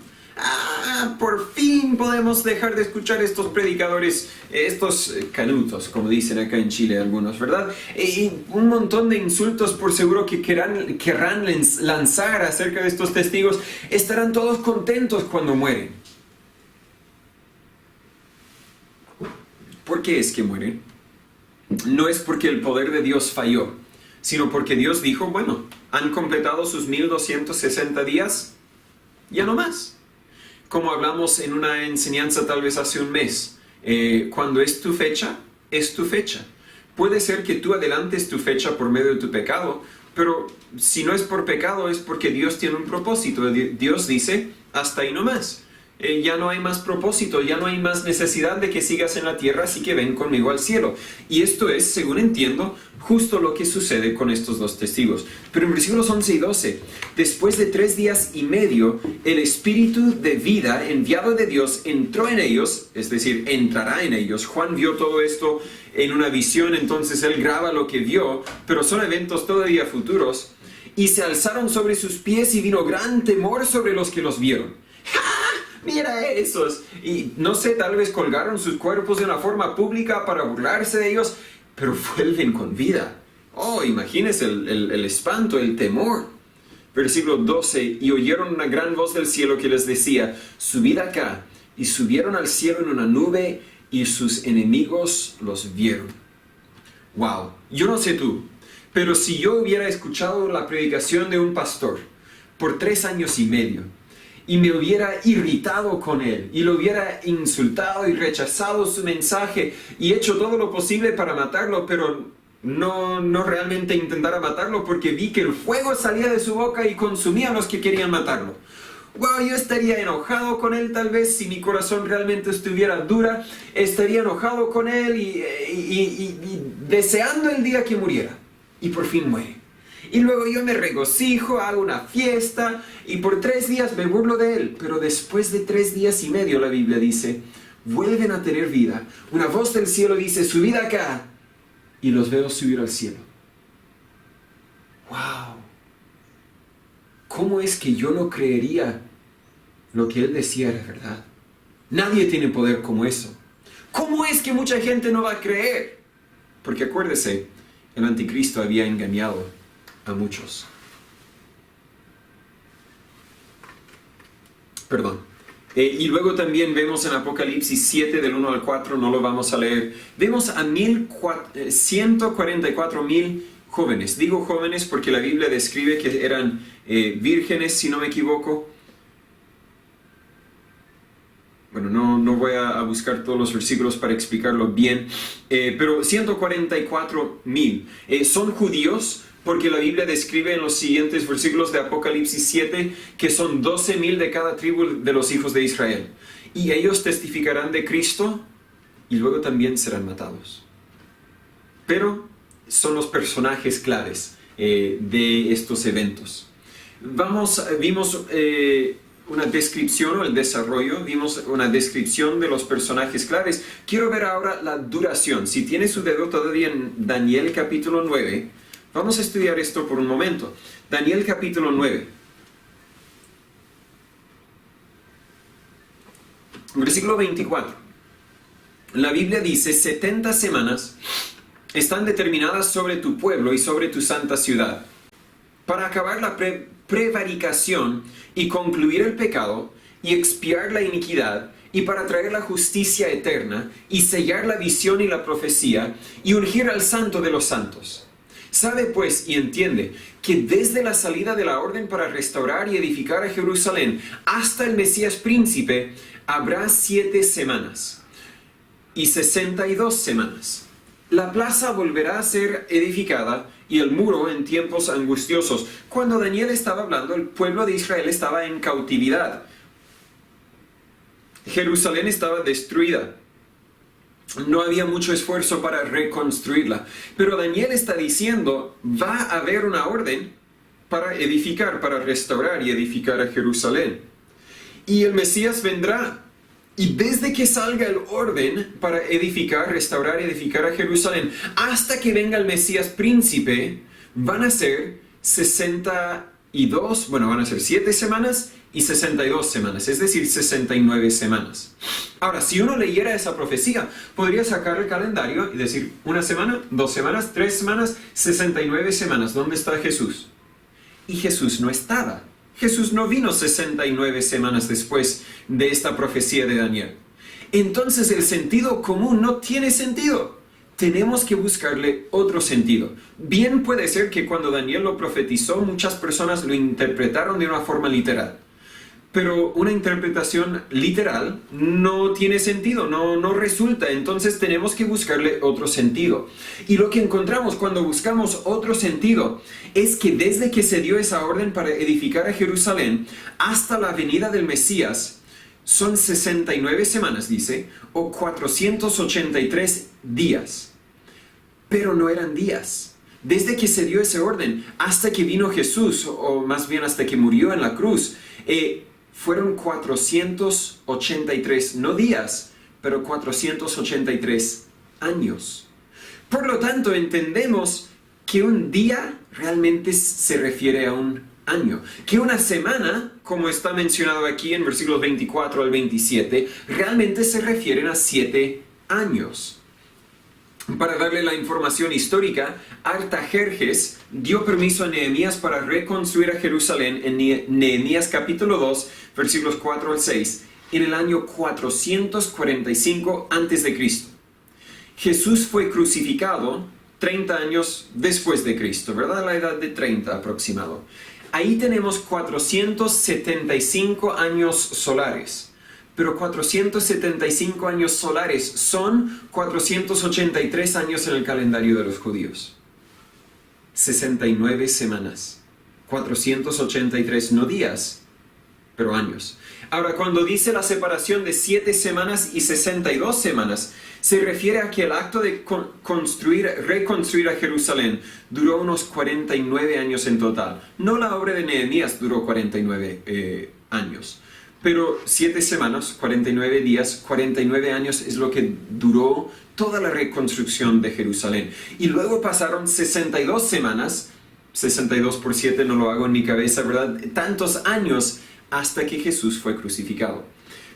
Por fin podemos dejar de escuchar estos predicadores, estos canutos, como dicen acá en Chile algunos, ¿verdad? Y un montón de insultos por seguro que querrán lanzar acerca de estos testigos. Estarán todos contentos cuando mueren. ¿Por qué es que mueren? No es porque el poder de Dios falló, sino porque Dios dijo, bueno, han completado sus 1260 días, ya no más. Como hablamos en una enseñanza tal vez hace un mes, cuando es tu fecha, es tu fecha. Puede ser que tú adelantes tu fecha por medio de tu pecado, pero si no es por pecado es porque Dios tiene un propósito. Dios dice, hasta ahí no más. Ya no hay más propósito, ya no hay más necesidad de que sigas en la tierra, así que ven conmigo al cielo. Y esto es, según entiendo, justo lo que sucede con estos dos testigos. Pero en versículos 11 y 12, después de 3 días y medio, el Espíritu de vida enviado de Dios entró en ellos, es decir, entrará en ellos. Juan vio todo esto en una visión, entonces él graba lo que vio, pero son eventos todavía futuros. y se alzaron sobre sus pies y vino gran temor sobre los que los vieron. ¡Ja! Mira esos. Y no sé, tal vez colgaron sus cuerpos de una forma pública para burlarse de ellos, pero vuelven con vida. Oh, imagínense el espanto, el temor. Versículo 12, y oyeron una gran voz del cielo que les decía, subid acá, y subieron al cielo en una nube, y sus enemigos los vieron. Wow, yo no sé tú, pero si yo hubiera escuchado la predicación de un pastor por 3 años y medio, y me hubiera irritado con él, y lo hubiera insultado y rechazado su mensaje, y hecho todo lo posible para matarlo, pero no realmente intentara matarlo, porque vi que el fuego salía de su boca y consumía a los que querían matarlo. Wow, yo estaría enojado con él tal vez, si mi corazón realmente estuviera dura, estaría enojado con él y deseando el día que muriera. Y por fin muere. Y luego yo me regocijo, hago una fiesta y por 3 días me burlo de él. Pero después de 3 días y medio, la Biblia dice, vuelven a tener vida. Una voz del cielo dice, subid acá. Y los veo subir al cielo. ¡Wow! ¿Cómo es que yo no creería lo que él decía era verdad? Nadie tiene poder como eso. ¿Cómo es que mucha gente no va a creer? Porque acuérdese, el anticristo había engañado a muchos. Perdón. Y luego también vemos en Apocalipsis 7 del 1 al 4, no lo vamos a leer, vemos a 144,000 jóvenes. Digo jóvenes porque la Biblia describe que eran vírgenes, si no me equivoco. Bueno, no voy a buscar todos los versículos para explicarlo bien, pero 144,000 son judíos, porque la Biblia describe en los siguientes versículos de Apocalipsis 7 que son 12,000 de cada tribu de los hijos de Israel. Y ellos testificarán de Cristo y luego también serán matados. Pero son los personajes claves de estos eventos. Vimos una descripción o el desarrollo, vimos una descripción de los personajes claves. Quiero ver ahora la duración. Si tiene su dedo todavía en Daniel capítulo 9, vamos a estudiar esto por un momento. Daniel capítulo 9. Versículo 24. La Biblia dice, 70 semanas están determinadas sobre tu pueblo y sobre tu santa ciudad, para acabar la prevaricación y concluir el pecado y expiar la iniquidad, y para traer la justicia eterna y sellar la visión y la profecía y ungir al santo de los santos. Sabe pues y entiende que desde la salida de la orden para restaurar y edificar a Jerusalén hasta el Mesías príncipe habrá 7 semanas y 62 semanas. La plaza volverá a ser edificada y el muro en tiempos angustiosos. Cuando Daniel estaba hablando, el pueblo de Israel estaba en cautividad. Jerusalén estaba destruida. No había mucho esfuerzo para reconstruirla. Pero Daniel está diciendo, va a haber una orden para edificar, para restaurar y edificar a Jerusalén. Y el Mesías vendrá. Y desde que salga el orden para edificar, restaurar y edificar a Jerusalén, hasta que venga el Mesías príncipe, van a ser 62, van a ser 7 semanas y 62 semanas, es decir, 69 semanas. Ahora, si uno leyera esa profecía, podría sacar el calendario y decir, 1 semana, 2 semanas, 3 semanas, 69 semanas. ¿Dónde está Jesús? Y Jesús no estaba. Jesús no vino 69 semanas después de esta profecía de Daniel. Entonces el sentido común no tiene sentido. Tenemos que buscarle otro sentido. Bien puede ser que cuando Daniel lo profetizó, muchas personas lo interpretaron de una forma literal. Pero una interpretación literal no tiene sentido, no resulta. Entonces tenemos que buscarle otro sentido. Y lo que encontramos cuando buscamos otro sentido es que desde que se dio esa orden para edificar a Jerusalén hasta la venida del Mesías, son 69 semanas, dice, o 483 días. Pero no eran días. Desde que se dio ese orden hasta que vino Jesús, o más bien hasta que murió en la cruz, fueron 483, no días, pero 483 años. Por lo tanto, entendemos que un día realmente se refiere a un año, que una semana, como está mencionado aquí en versículos 24 al 27, realmente se refieren a 7 años. Para darle la información histórica, Artajerjes dio permiso a Nehemías para reconstruir a Jerusalén en Nehemías capítulo 2, versículos 4 al 6, en el año 445 a.C. Jesús fue crucificado 30 años después de Cristo, ¿verdad? La edad de 30 aproximado. Ahí tenemos 475 años solares. Pero 475 años solares son 483 años en el calendario de los judíos. 69 semanas. 483, no días, pero años. Ahora, cuando dice la separación de 7 semanas y 62 semanas, se refiere a que el acto de reconstruir a Jerusalén duró unos 49 años en total. No la obra de Nehemías duró 49 años. Pero 7 semanas, 49 días, 49 años es lo que duró toda la reconstrucción de Jerusalén. Y luego pasaron 62 semanas, 62 por 7 no lo hago en mi cabeza, ¿verdad? Tantos años hasta que Jesús fue crucificado.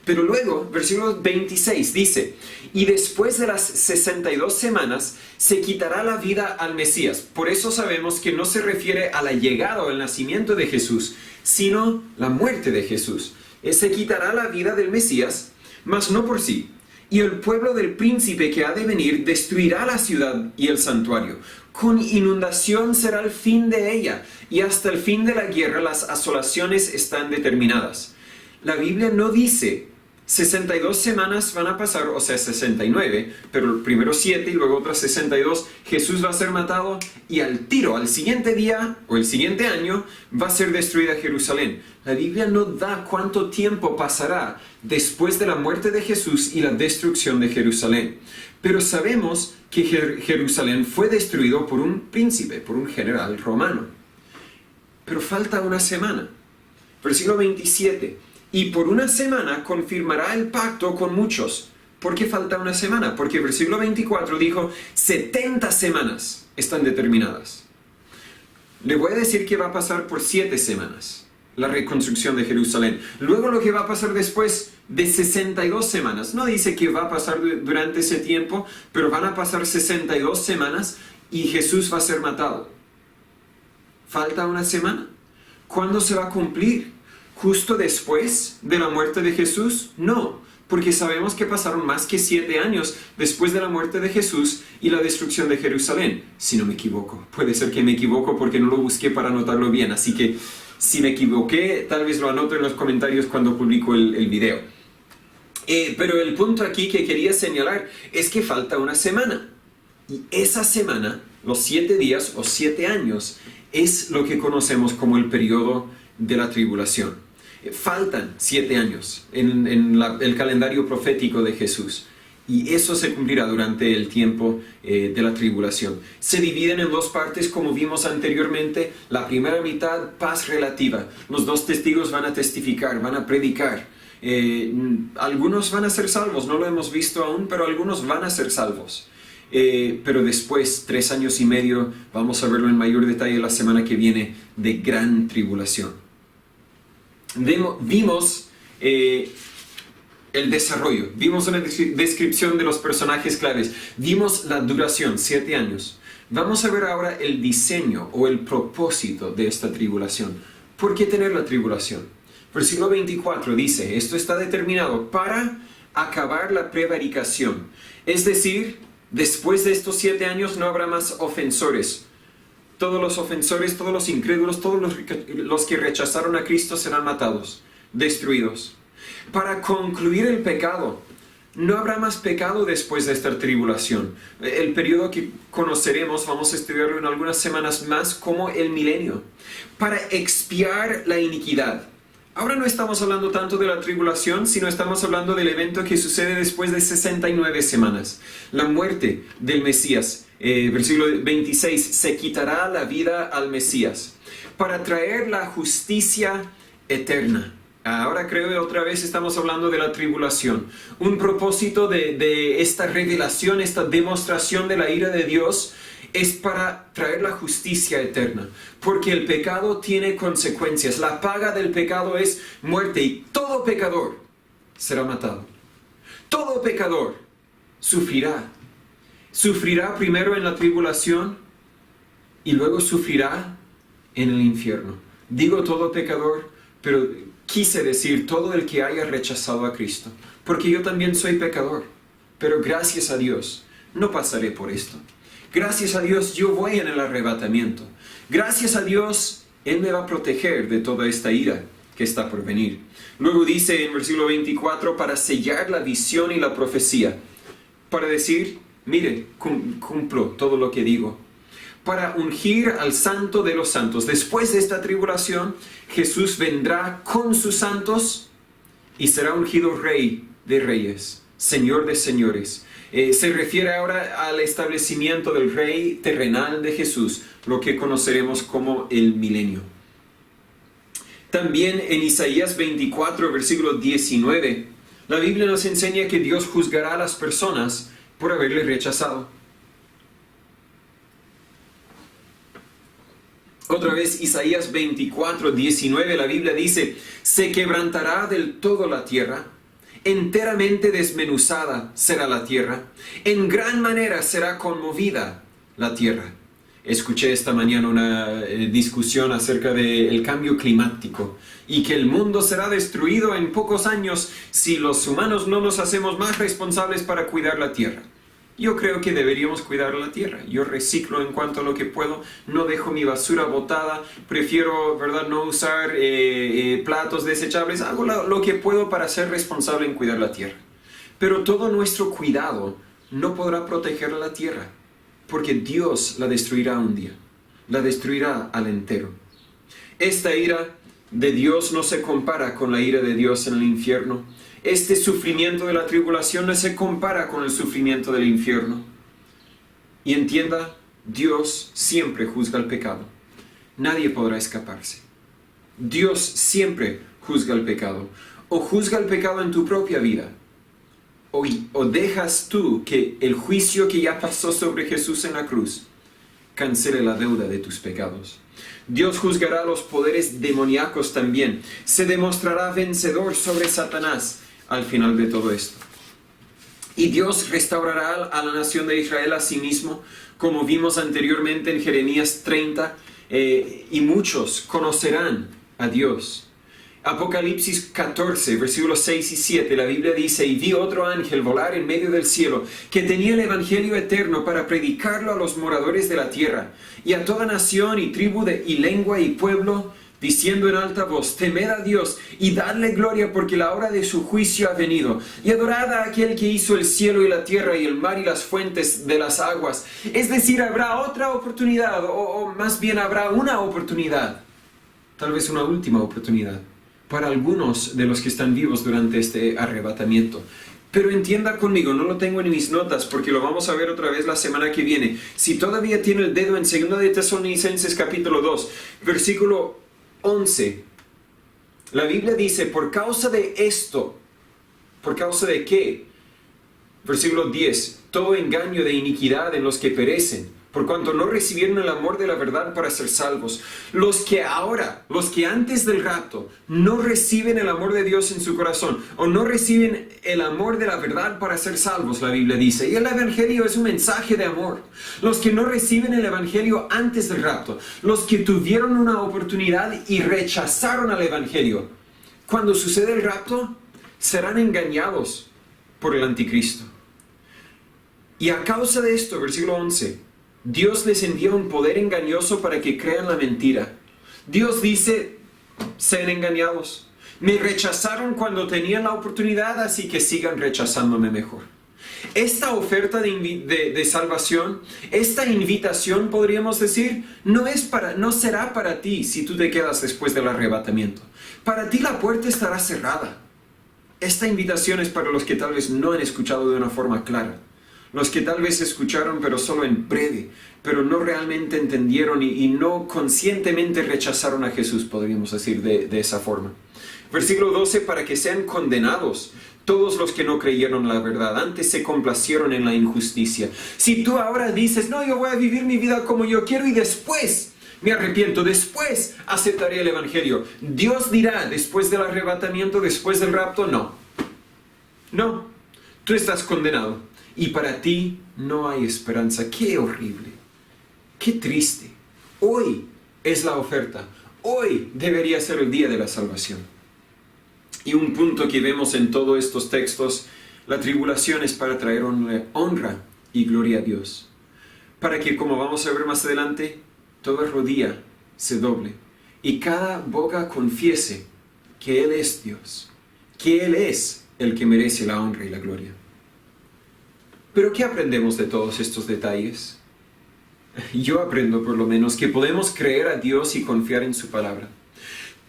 Pero luego, versículo 26 dice, y después de las 62 semanas se quitará la vida al Mesías. Por eso sabemos que no se refiere a la llegada o el nacimiento de Jesús, sino la muerte de Jesús. Se quitará la vida del Mesías, mas no por sí. Y el pueblo del príncipe que ha de venir destruirá la ciudad y el santuario. Con inundación será el fin de ella, y hasta el fin de la guerra las asolaciones están determinadas. La Biblia no dice 62 semanas van a pasar, o sea 69, pero primero 7 y luego otras 62, Jesús va a ser matado y al tiro, al siguiente día o el siguiente año, va a ser destruida Jerusalén. La Biblia no da cuánto tiempo pasará después de la muerte de Jesús y la destrucción de Jerusalén. Pero sabemos que Jerusalén fue destruido por un príncipe, por un general romano. Pero falta una semana. Versículo 27. Y por una semana confirmará el pacto con muchos. ¿Por qué falta una semana? Porque el versículo 24 dijo, 70 semanas están determinadas. Le voy a decir que va a pasar por 7 semanas, la reconstrucción de Jerusalén. Luego lo que va a pasar después de 62 semanas. No dice que va a pasar durante ese tiempo, pero van a pasar 62 semanas y Jesús va a ser matado. ¿Falta una semana? ¿Cuándo se va a cumplir? ¿Justo después de la muerte de Jesús? No, porque sabemos que pasaron más que 7 años después de la muerte de Jesús y la destrucción de Jerusalén, si no me equivoco. Puede ser que me equivoco porque no lo busqué para anotarlo bien, así que si me equivoqué, tal vez lo anoto en los comentarios cuando publico el video. Pero el punto aquí que quería señalar es que falta una semana. Y esa semana, los 7 días o 7 años, es lo que conocemos como el periodo de la tribulación. Faltan 7 años en el calendario profético de Jesús. Y eso se cumplirá durante el tiempo de la tribulación. Se dividen en 2 partes como vimos anteriormente. La primera mitad, paz relativa. Los 2 testigos van a testificar, van a predicar. Algunos van a ser salvos, no lo hemos visto aún, pero algunos van a ser salvos. Pero después, 3 años y medio, vamos a verlo en mayor detalle la semana que viene, de gran tribulación. Vimos el desarrollo, vimos una descripción de los personajes claves, vimos la duración, 7 años. Vamos a ver ahora el diseño o el propósito de esta tribulación. ¿Por qué tener la tribulación? Versículo 24 dice, esto está determinado para acabar la prevaricación. Es decir, después de estos 7 años no habrá más ofensores. Todos los ofensores, todos los incrédulos, todos los que rechazaron a Cristo serán matados, destruidos. Para concluir el pecado, no habrá más pecado después de esta tribulación. El periodo que conoceremos, vamos a estudiarlo en algunas semanas más, como el milenio. Para expiar la iniquidad. Ahora no estamos hablando tanto de la tribulación, sino estamos hablando del evento que sucede después de 69 semanas. La muerte del Mesías. Versículo 26, se quitará la vida al Mesías para traer la justicia eterna. Ahora creo que otra vez estamos hablando de la tribulación. Un propósito de esta revelación, esta demostración de la ira de Dios es para traer la justicia eterna, porque el pecado tiene consecuencias. La paga del pecado es muerte y todo pecador será matado. Todo pecador sufrirá. Sufrirá primero en la tribulación y luego sufrirá en el infierno. Digo todo pecador, pero quise decir todo el que haya rechazado a Cristo, porque yo también soy pecador, pero gracias a Dios no pasaré por esto. Gracias a Dios yo voy en el arrebatamiento. Gracias a Dios Él me va a proteger de toda esta ira que está por venir. Luego dice en versículo 24, para sellar la visión y la profecía, para decir, mire, cumplo todo lo que digo. Para ungir al santo de los santos. Después de esta tribulación, Jesús vendrá con sus santos y será ungido Rey de reyes, Señor de señores. Se refiere ahora al establecimiento del Rey terrenal de Jesús, lo que conoceremos como el milenio. También en Isaías 24, versículo 19, la Biblia nos enseña que Dios juzgará a las personas por haberle rechazado. Otra vez Isaías 24, 19, la Biblia dice, se quebrantará del todo la tierra, enteramente desmenuzada será la tierra, en gran manera será conmovida la tierra. Escuché esta mañana una discusión acerca del cambio climático y que el mundo será destruido en pocos años si los humanos no nos hacemos más responsables para cuidar la tierra. Yo creo que deberíamos cuidar la tierra. Yo reciclo en cuanto a lo que puedo, no dejo mi basura botada, prefiero, ¿verdad?, no usar platos desechables, hago lo que puedo para ser responsable en cuidar la tierra. Pero todo nuestro cuidado no podrá proteger la tierra, porque Dios la destruirá un día, la destruirá al entero. Esta ira de Dios no se compara con la ira de Dios en el infierno. Este sufrimiento de la tribulación no se compara con el sufrimiento del infierno. Y entienda, Dios siempre juzga el pecado. Nadie podrá escaparse. Dios siempre juzga el pecado. O juzga el pecado en tu propia vida, o dejas tú que el juicio que ya pasó sobre Jesús en la cruz cancele la deuda de tus pecados. Dios juzgará a los poderes demoníacos también. Se demostrará vencedor sobre Satanás al final de todo esto. Y Dios restaurará a la nación de Israel a sí mismo, como vimos anteriormente en Jeremías 30, y muchos conocerán a Dios. Apocalipsis 14, versículos 6 y 7, la Biblia dice, y vi otro ángel volar en medio del cielo, que tenía el evangelio eterno para predicarlo a los moradores de la tierra, y a toda nación y tribu y lengua y pueblo, diciendo en alta voz, temed a Dios y dadle gloria, porque la hora de su juicio ha venido, y adorad a aquel que hizo el cielo y la tierra y el mar y las fuentes de las aguas. Es decir, habrá otra oportunidad, o más bien habrá una oportunidad, tal vez una última oportunidad, para algunos de los que están vivos durante este arrebatamiento. Pero entienda conmigo, no lo tengo en mis notas porque lo vamos a ver otra vez la semana que viene. Si todavía tiene el dedo en 2 de Tesalonicenses capítulo 2, versículo 11, la Biblia dice, por causa de esto, ¿por causa de qué? Versículo 10, todo engaño de iniquidad en los que perecen, por cuanto no recibieron el amor de la verdad para ser salvos. Los que antes del rapto no reciben el amor de Dios en su corazón, o no reciben el amor de la verdad para ser salvos, la Biblia dice. Y el evangelio es un mensaje de amor. Los que no reciben el evangelio antes del rapto, los que tuvieron una oportunidad y rechazaron al evangelio, cuando sucede el rapto, serán engañados por el anticristo. Y a causa de esto, versículo 11, Dios les envía un poder engañoso para que crean la mentira. Dios dice, sean engañados. Me rechazaron cuando tenían la oportunidad, así que sigan rechazándome mejor. Esta oferta de salvación, esta invitación, podríamos decir, no será para ti si tú te quedas después del arrebatamiento. Para ti la puerta estará cerrada. Esta invitación es para los que tal vez no han escuchado de una forma clara. Los que tal vez escucharon pero solo en breve, pero no realmente entendieron y no conscientemente rechazaron a Jesús, podríamos decir de esa forma. Versículo 12, para que sean condenados Todos los que no creyeron la verdad, antes se complacieron en la injusticia. Si tú ahora dices, no, yo voy a vivir mi vida como yo quiero y después me arrepiento, después aceptaré el Evangelio, Dios dirá, después del arrebatamiento, después del rapto, no. No, tú estás condenado y para ti no hay esperanza. ¡Qué horrible! ¡Qué triste! Hoy es la oferta. Hoy debería ser el día de la salvación. Y un punto que vemos en todos estos textos, la tribulación es para traer honra y gloria a Dios. Para que, como vamos a ver más adelante, toda rodilla se doble y cada boca confiese que Él es Dios, que Él es el que merece la honra y la gloria. Pero ¿qué aprendemos de todos estos detalles? Yo aprendo por lo menos que podemos creer a Dios y confiar en su palabra.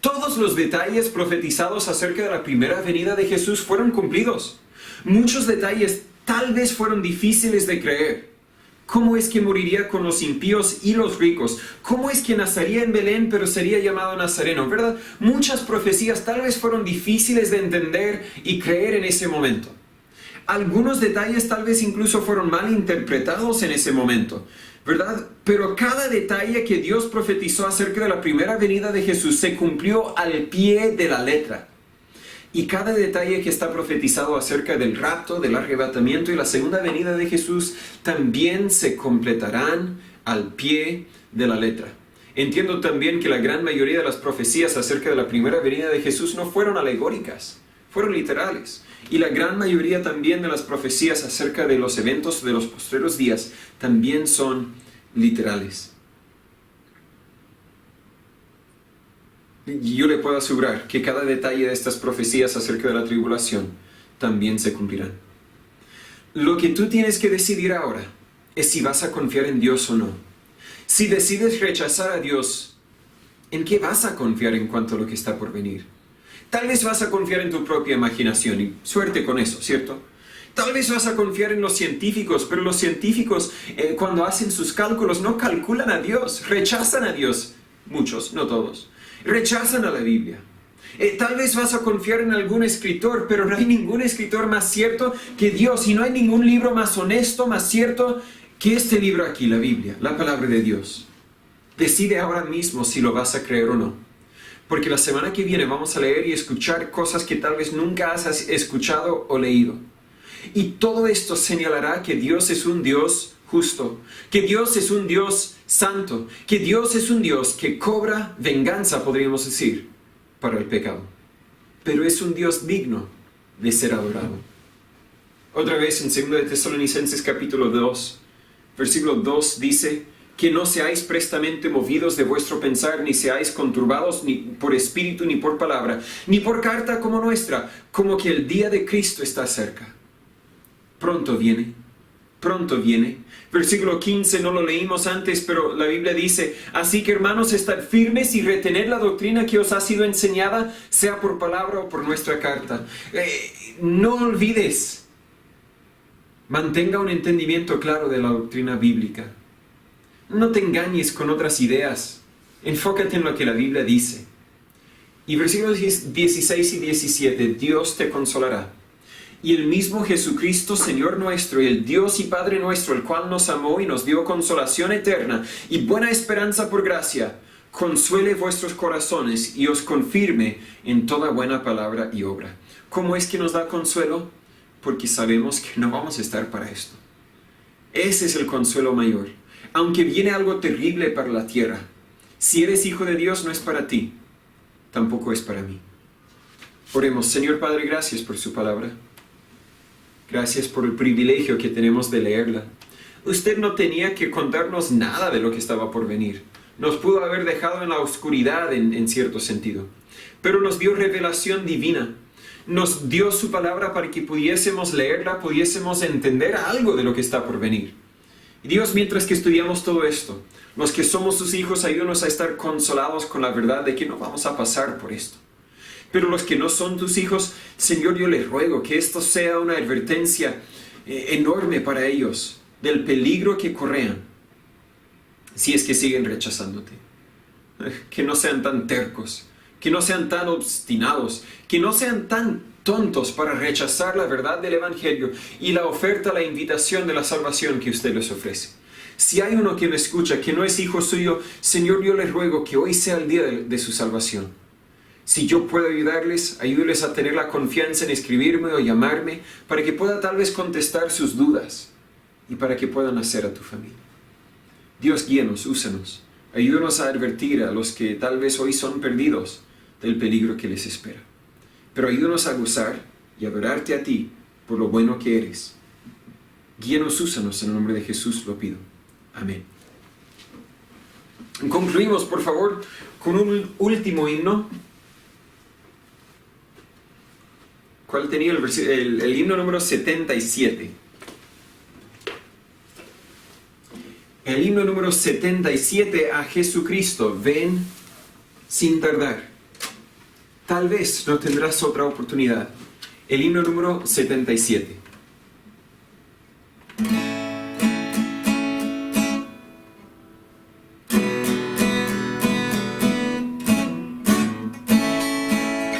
Todos los detalles profetizados acerca de la primera venida de Jesús fueron cumplidos. Muchos detalles tal vez fueron difíciles de creer. ¿Cómo es que moriría con los impíos y los ricos? ¿Cómo es que nacería en Belén pero sería llamado Nazareno? ¿Verdad? Muchas profecías tal vez fueron difíciles de entender y creer en ese momento. Algunos detalles tal vez incluso fueron mal interpretados en ese momento, ¿verdad? Pero cada detalle que Dios profetizó acerca de la primera venida de Jesús se cumplió al pie de la letra. Y cada detalle que está profetizado acerca del rapto, del arrebatamiento y la segunda venida de Jesús también se completarán al pie de la letra. Entiendo también que la gran mayoría de las profecías acerca de la primera venida de Jesús no fueron alegóricas, fueron literales. Y la gran mayoría también de las profecías acerca de los eventos de los postreros días también son literales. Y yo le puedo asegurar que cada detalle de estas profecías acerca de la tribulación también se cumplirán. Lo que tú tienes que decidir ahora es si vas a confiar en Dios o no. Si decides rechazar a Dios, ¿en qué vas a confiar en cuanto a lo que está por venir? Tal vez vas a confiar en tu propia imaginación y suerte con eso, ¿cierto? Tal vez vas a confiar en los científicos, pero los científicos cuando hacen sus cálculos no calculan a Dios, rechazan a Dios. Muchos, no todos. Rechazan a la Biblia. Tal vez vas a confiar en algún escritor, pero no hay ningún escritor más cierto que Dios y no hay ningún libro más honesto, más cierto que este libro aquí, la Biblia, la palabra de Dios. Decide ahora mismo si lo vas a creer o no. Porque la semana que viene vamos a leer y escuchar cosas que tal vez nunca has escuchado o leído. Y todo esto señalará que Dios es un Dios justo, que Dios es un Dios santo, que Dios es un Dios que cobra venganza, podríamos decir, para el pecado. Pero es un Dios digno de ser adorado. Otra vez en 2 de Tesalonicenses capítulo 2, versículo 2 dice: que no seáis prestamente movidos de vuestro pensar, ni seáis conturbados ni por espíritu, ni por palabra, ni por carta como nuestra, como que el día de Cristo está cerca. Pronto viene, pronto viene. Versículo 15, no lo leímos antes, pero la Biblia dice: así que hermanos, estad firmes y retened la doctrina que os ha sido enseñada, sea por palabra o por nuestra carta. No olvides, mantenga un entendimiento claro de la doctrina bíblica. No te engañes con otras ideas. Enfócate en lo que la Biblia dice. Y versículos 16 y 17, Dios te consolará. Y el mismo Jesucristo, Señor nuestro, y el Dios y Padre nuestro, el cual nos amó y nos dio consolación eterna y buena esperanza por gracia, consuele vuestros corazones y os confirme en toda buena palabra y obra. ¿Cómo es que nos da consuelo? Porque sabemos que no vamos a estar para esto. Ese es el consuelo mayor. Aunque viene algo terrible para la tierra, si eres hijo de Dios no es para ti, tampoco es para mí. Oremos. Señor Padre, gracias por su palabra. Gracias por el privilegio que tenemos de leerla. Usted no tenía que contarnos nada de lo que estaba por venir. Nos pudo haber dejado en la oscuridad en cierto sentido. Pero nos dio revelación divina. Nos dio su palabra para que pudiésemos leerla, pudiésemos entender algo de lo que está por venir. Y Dios, mientras que estudiamos todo esto, los que somos sus hijos, ayúdanos a estar consolados con la verdad de que no vamos a pasar por esto. Pero los que no son tus hijos, Señor, yo les ruego que esto sea una advertencia enorme para ellos del peligro que correan si es que siguen rechazándote. Que no sean tan tercos, que no sean tan obstinados, que no sean tan tontos para rechazar la verdad del Evangelio y la oferta, la invitación de la salvación que usted les ofrece. Si hay uno que me escucha que no es hijo suyo, Señor, yo les ruego que hoy sea el día de su salvación. Si yo puedo ayudarles, ayúdeles a tener la confianza en escribirme o llamarme para que pueda tal vez contestar sus dudas y para que puedan nacer a tu familia. Dios, guíanos, úsanos. Ayúdanos a advertir a los que tal vez hoy son perdidos del peligro que les espera. Pero ayúdanos a gozar y adorarte a ti por lo bueno que eres. Guíanos, úsanos, en el nombre de Jesús lo pido. Amén. Concluimos, por favor, con un último himno. ¿Cuál tenía el himno número 77? El himno número 77, a Jesucristo, ven sin tardar. Tal vez no tendrás otra oportunidad. El himno número 77.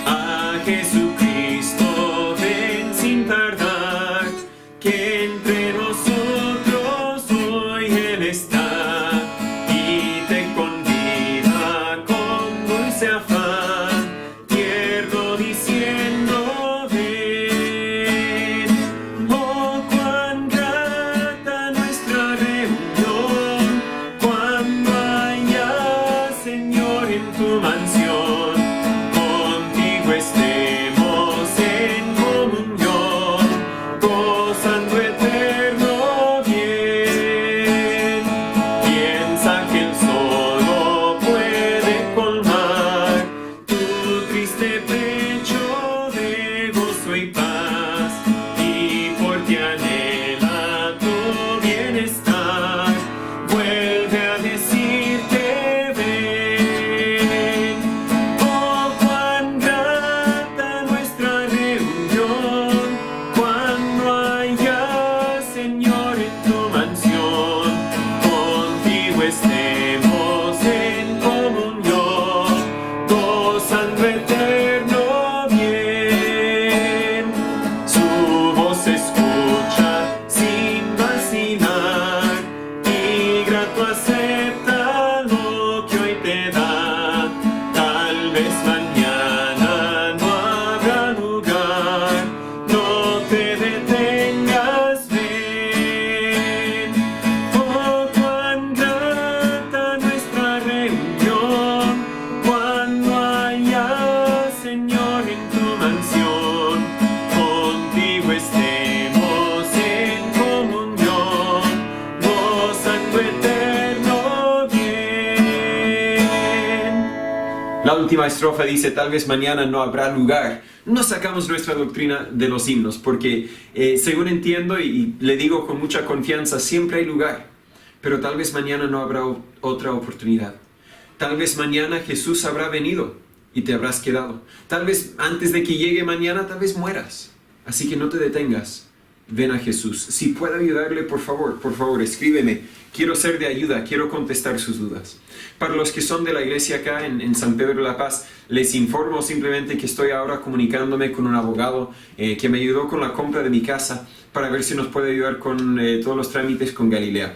A Jesucristo, ven sin tardar, que entre nosotros hoy Él está y te convida con dulce afán, tierno diciendo ven. Oh, cuán grata nuestra reunión, cuando haya, Señor, en tu mansión, contigo estemos en comunión, gozando eterno bien. Piensa que el solo puede colmar tu triste pecho de gozo y paz, y por ti anhela tu bienestar. Vuelve a decirte ven. Oh, cuán grata nuestra reunión, cuando haya, Señor, en tu mansión, contigo estemos en comunión, gozando eterno bien. Su voz se escucha sin vacilar, y grato acepta lo que hoy te da. Tal vez mañana no habrá lugar, no te detengas, ven. Oh, cuán grata nuestra reunión, cuando haya, Señor, en tu mansión, contigo estemos en comunión, gozando eterno bien. La última estrofa dice, tal vez mañana no habrá lugar. No sacamos nuestra doctrina de los himnos, porque según entiendo y le digo con mucha confianza, siempre hay lugar. Pero tal vez mañana no habrá otra oportunidad. Tal vez mañana Jesús habrá venido y te habrás quedado. Tal vez antes de que llegue mañana, tal vez mueras. Así que no te detengas. Ven a Jesús. Si puedo ayudarle, por favor, escríbeme. Quiero ser de ayuda, quiero contestar sus dudas. Para los que son de la iglesia acá en San Pedro de la Paz, les informo simplemente que estoy ahora comunicándome con un abogado que me ayudó con la compra de mi casa para ver si nos puede ayudar con todos los trámites con Galilea.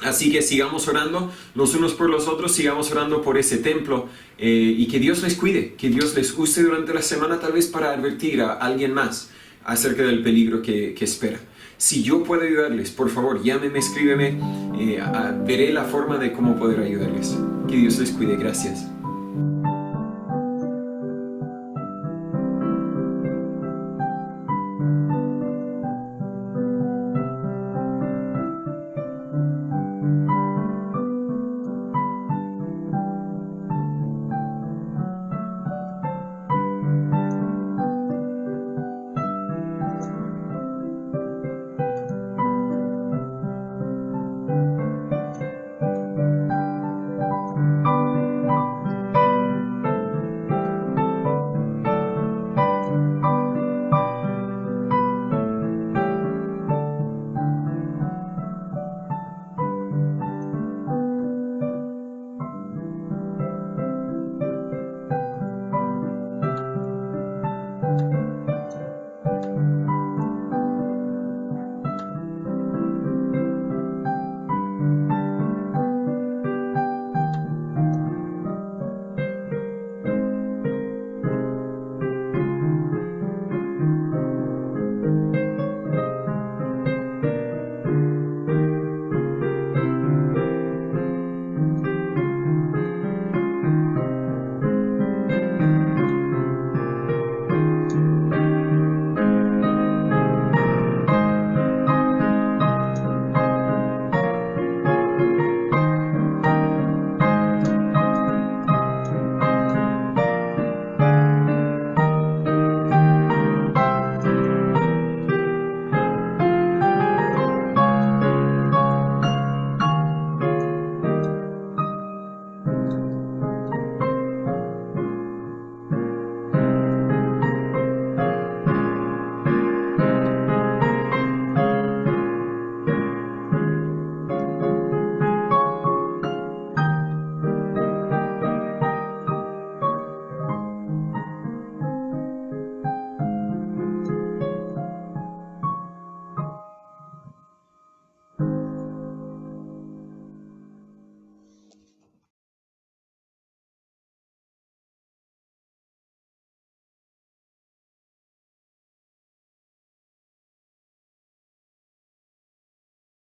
Así que sigamos orando los unos por los otros, sigamos orando por ese templo y que Dios les cuide, que Dios les use durante la semana tal vez para advertir a alguien más acerca del peligro que espera. Si yo puedo ayudarles, por favor, llámeme, escríbeme, veré la forma de cómo poder ayudarles. Que Dios les cuide, gracias.